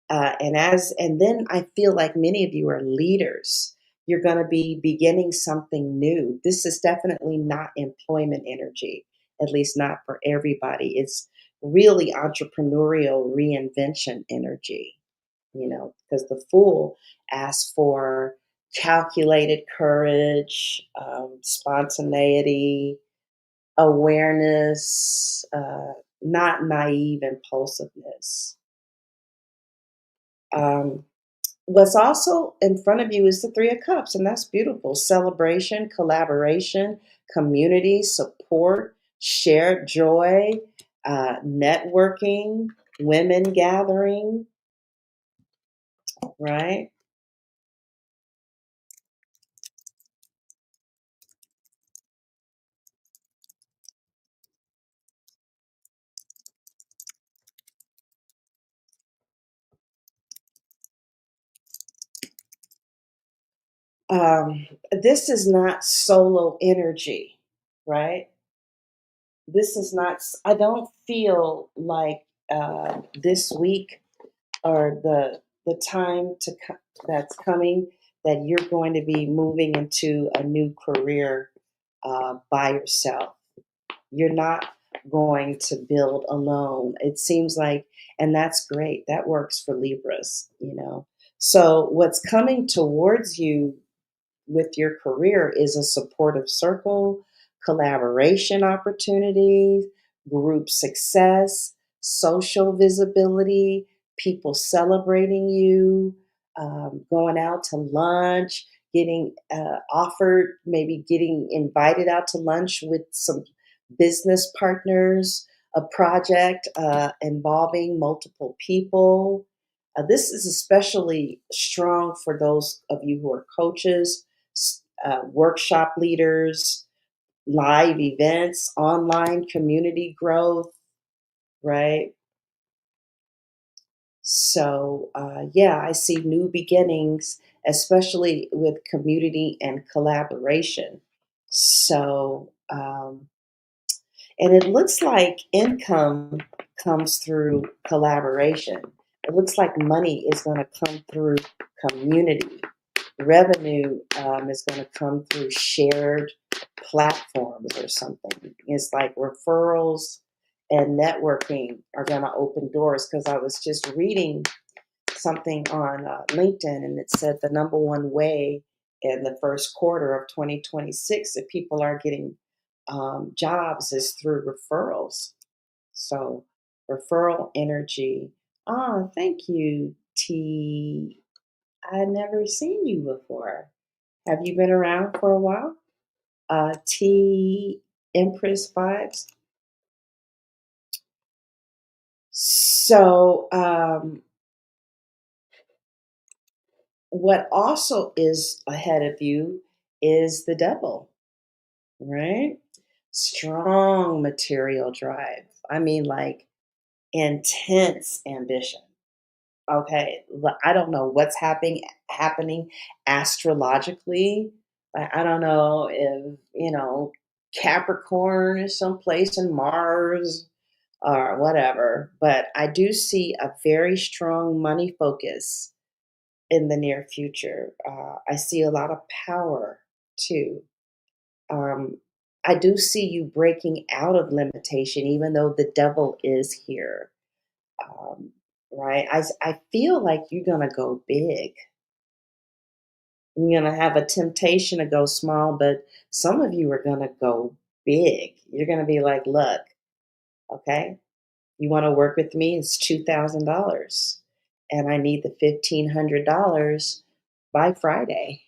And then I feel like many of you are leaders. You're going to be beginning something new. This is definitely not employment energy, at least not for everybody. It's really entrepreneurial reinvention energy, because the Fool asks for calculated courage, spontaneity, awareness, not naive impulsiveness. Um, What's also in front of you is the Three of Cups, and that's beautiful. Celebration, collaboration, community, support, shared joy, networking, women gathering, right? This is not solo energy, right? This is not, I don't feel like this week or the time that's coming that you're going to be moving into a new career by yourself. You're not going to build alone. It seems like, and that's great. That works for Libras. So what's coming towards you with your career is a supportive circle, collaboration opportunities, group success, social visibility, people celebrating you, going out to lunch, getting offered, maybe getting invited out to lunch with some business partners, a project involving multiple people. This is especially strong for those of you who are coaches, workshop leaders, live events, online community growth, right? So, yeah, I see new beginnings, especially with community and collaboration. So, and it looks like income comes through collaboration. It looks like money is going to come through community. Revenue is going to come through shared platforms or something. It's like referrals and networking are going to open doors because I was just reading something on LinkedIn, and it said the number one way in the first quarter of 2026 that people are getting jobs is through referrals. So, referral energy. Oh, thank you, T. I never seen you before. Have you been around for a while? T. Empress vibes. So, what also is ahead of you is the devil, right? Strong material drive. I mean, like intense ambition. Okay, I don't know what's happening astrologically. I don't know if Capricorn is someplace in Mars or whatever, but I do see a very strong money focus in the near future. I see a lot of power too. Um, I do see you breaking out of limitation, even though the devil is here. Um, right? I feel like you're going to go big. You're going to have a temptation to go small, but some of you are going to go big. You're going to be like, look, okay, you want to work with me? It's $2,000. And I need the $1,500 by Friday,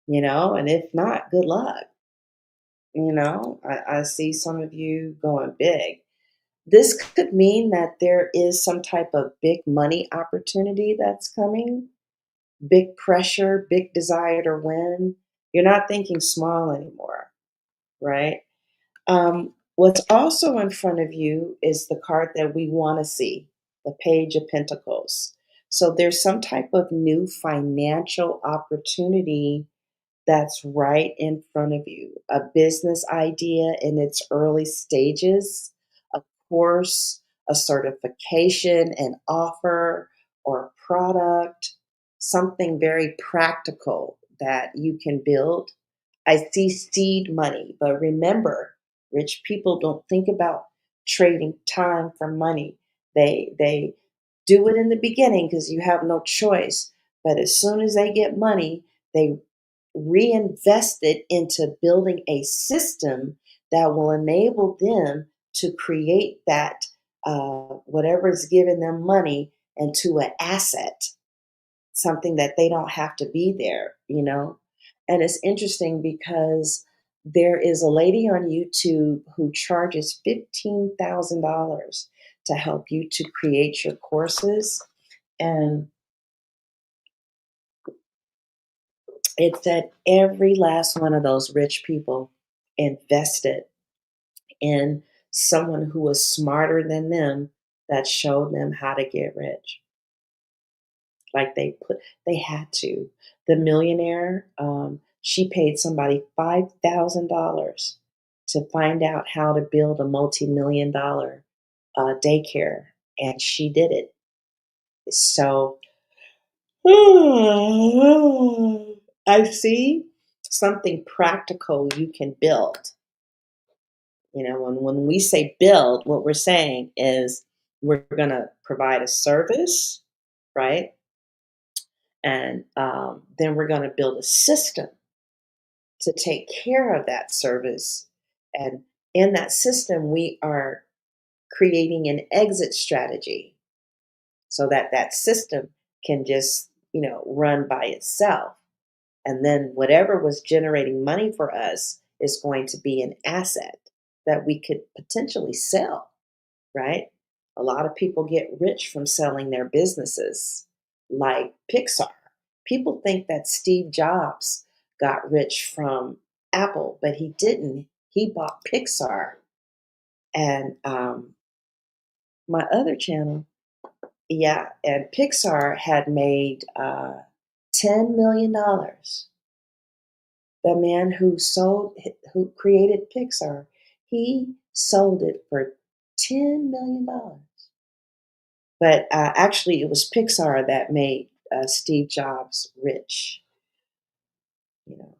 and if not, good luck. I see some of you going big. This could mean that there is some type of big money opportunity that's coming, big pressure, big desire to win. You're not thinking small anymore, right? What's also in front of you is the card that we want to see, the Page of Pentacles. So there's some type of new financial opportunity that's right in front of you. A business idea in its early stages, a course, a certification, an offer, or a product, something very practical that you can build. I see seed money, but remember, rich people don't think about trading time for money. They do it in the beginning because you have no choice. But as soon as they get money, they reinvest it into building a system that will enable them to create that whatever is giving them money into an asset, something that they don't have to be there. And it's interesting because there is a lady on YouTube who charges $15,000 to help you to create your courses. And it said every last one of those rich people invested in someone who was smarter than them that showed them how to get rich. Like they had to. The millionaire, she paid somebody $5,000 to find out how to build a multi-million dollar daycare, and she did it. So I see something practical you can build. When we say build, what we're saying is we're going to provide a service, right? And then we're going to build a system to take care of that service. And in that system, we are creating an exit strategy so that that system can just, run by itself. And then whatever was generating money for us is going to be an asset that we could potentially sell, right? A lot of people get rich from selling their businesses, like Pixar. People think that Steve Jobs got rich from Apple, but he didn't. He bought Pixar. And my other channel, yeah, and Pixar had made $10 million. The man who created Pixar, he sold it for $10 million. But actually, it was Pixar that made Steve Jobs rich. You know.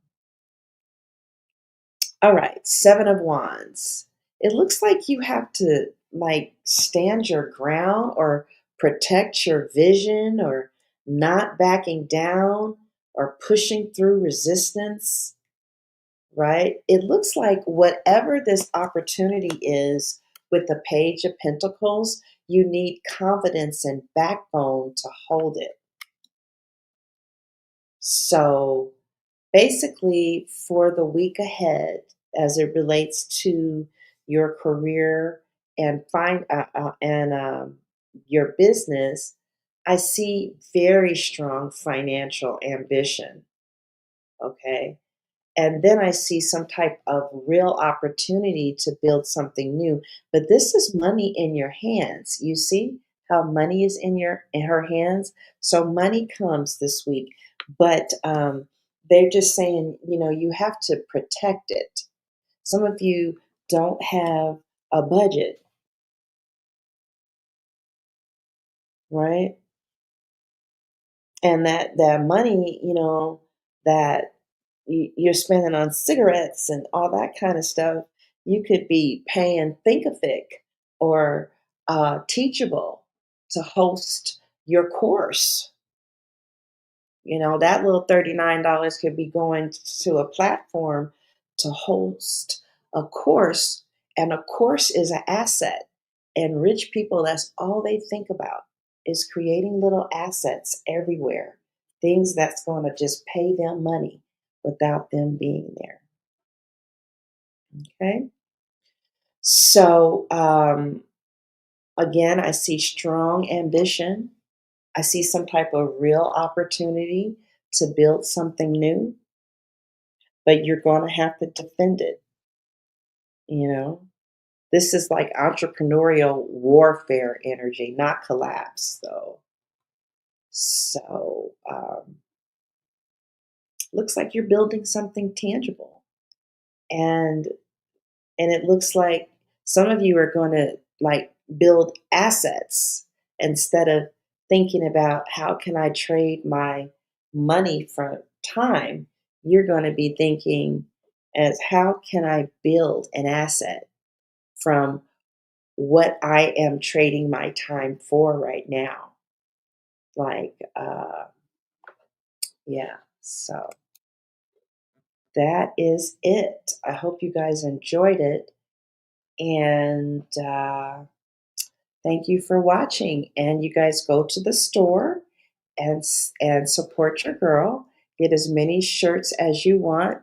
All right, Seven of Wands. It looks like you have to like stand your ground or protect your vision or not backing down or pushing through resistance, right? It looks like whatever this opportunity is with the Page of Pentacles, you need confidence and backbone to hold it. So basically, for the week ahead, as it relates to your career and your business, I see very strong financial ambition. Okay, and then I see some type of real opportunity to build something new. But this is money in your hands. You see how money is in her hands. So money comes this week, but they're just saying, you have to protect it. Some of you don't have a budget, right? And that money, that you're spending on cigarettes and all that kind of stuff, you could be paying Thinkific or Teachable to host your course. That little $39 could be going to a platform to host a course, and a course is an asset. And rich people, that's all they think about is creating little assets everywhere, things that's going to just pay them money without them being there. Okay. So, again, I see strong ambition. I see some type of real opportunity to build something new, but you're going to have to defend it. You know, this is like entrepreneurial warfare energy, not collapse, though. So, looks like you're building something tangible, and it looks like some of you are going to like build assets instead of thinking about how can I trade my money for time. You're going to be thinking as how can I build an asset from what I am trading my time for right now. Like, yeah, so that is it. I hope you guys enjoyed it. And thank you for watching. And you guys go to the store and support your girl. Get as many shirts as you want.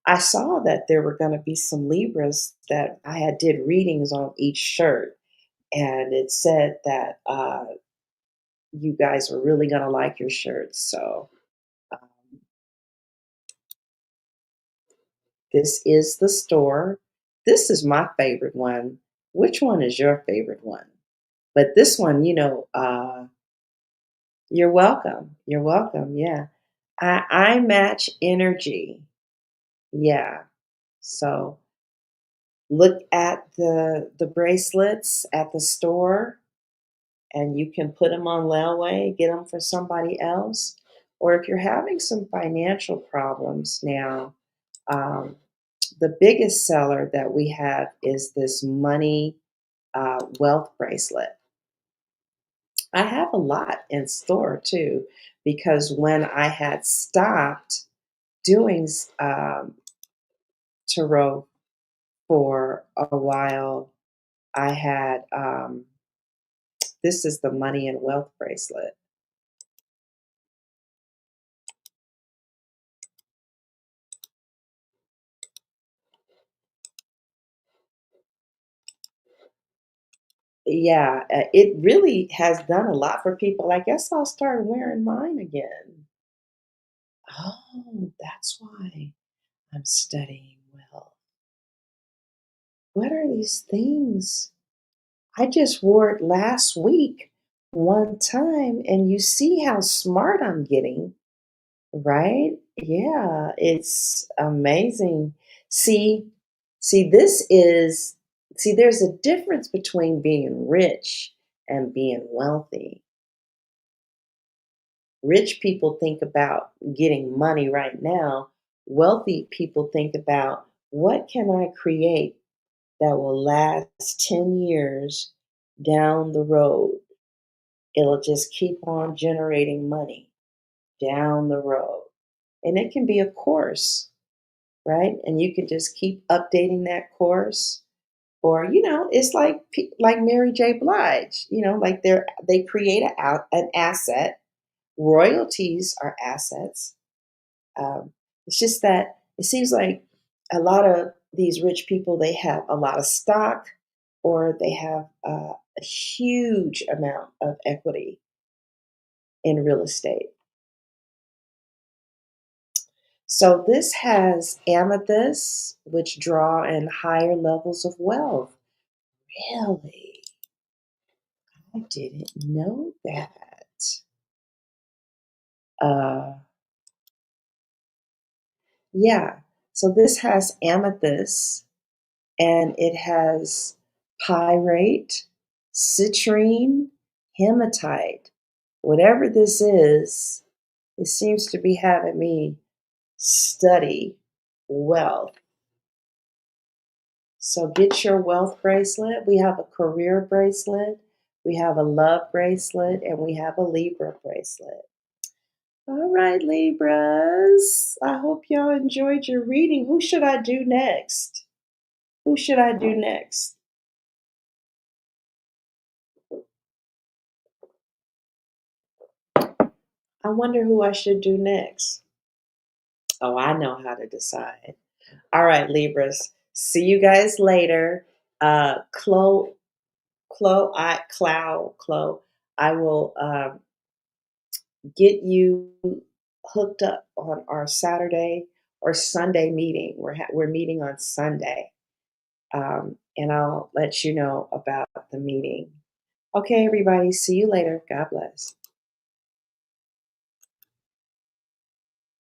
I saw that there were going to be some Libras that I had did readings on each shirt, and it said that you guys were really going to like your shirts. So um, this is the store. This is my favorite one. Which one is your favorite one? But this one, you're welcome. You're welcome. Yeah. I match energy. Yeah. So look at the bracelets at the store, and you can put them on layaway, get them for somebody else. Or if you're having some financial problems now, um, the biggest seller that we have is this money wealth bracelet. I have a lot in store too, because when I had stopped doing tarot for a while, I had this is the money and wealth bracelet. Yeah, it really has done a lot for people. I guess I'll start wearing mine again. Oh, that's why I'm studying well. What are these things? I just wore it last week one time, and you see how smart I'm getting, right? Yeah, it's amazing. See, this is, there's a difference between being rich and being wealthy. Rich people think about getting money right now. Wealthy people think about what can I create that will last 10 years down the road. It'll just keep on generating money down the road. And it can be a course, right? And you can just keep updating that course. Or, it's like like Mary J. Blige, like they create an asset. Royalties are assets. It's just that it seems like a lot of these rich people, they have a lot of stock, or they have a huge amount of equity in real estate. So this has amethysts, which draw in higher levels of wealth. Really? I didn't know that. Uh, yeah. So this has amethyst, and it has pyrite, citrine, hematite. Whatever this is, it seems to be having me study wealth. So get your wealth bracelet. We have a career bracelet, we have a love bracelet, and we have a Libra bracelet. All right, Libras. I hope y'all enjoyed your reading. Who should I do next? Who should I do next? I wonder who I should do next. Oh, I know how to decide. All right, Libras. See you guys later. Chloe, I will get you hooked up on our Saturday or Sunday meeting. We're meeting on Sunday, and I'll let you know about the meeting. Okay, everybody. See you later. God bless.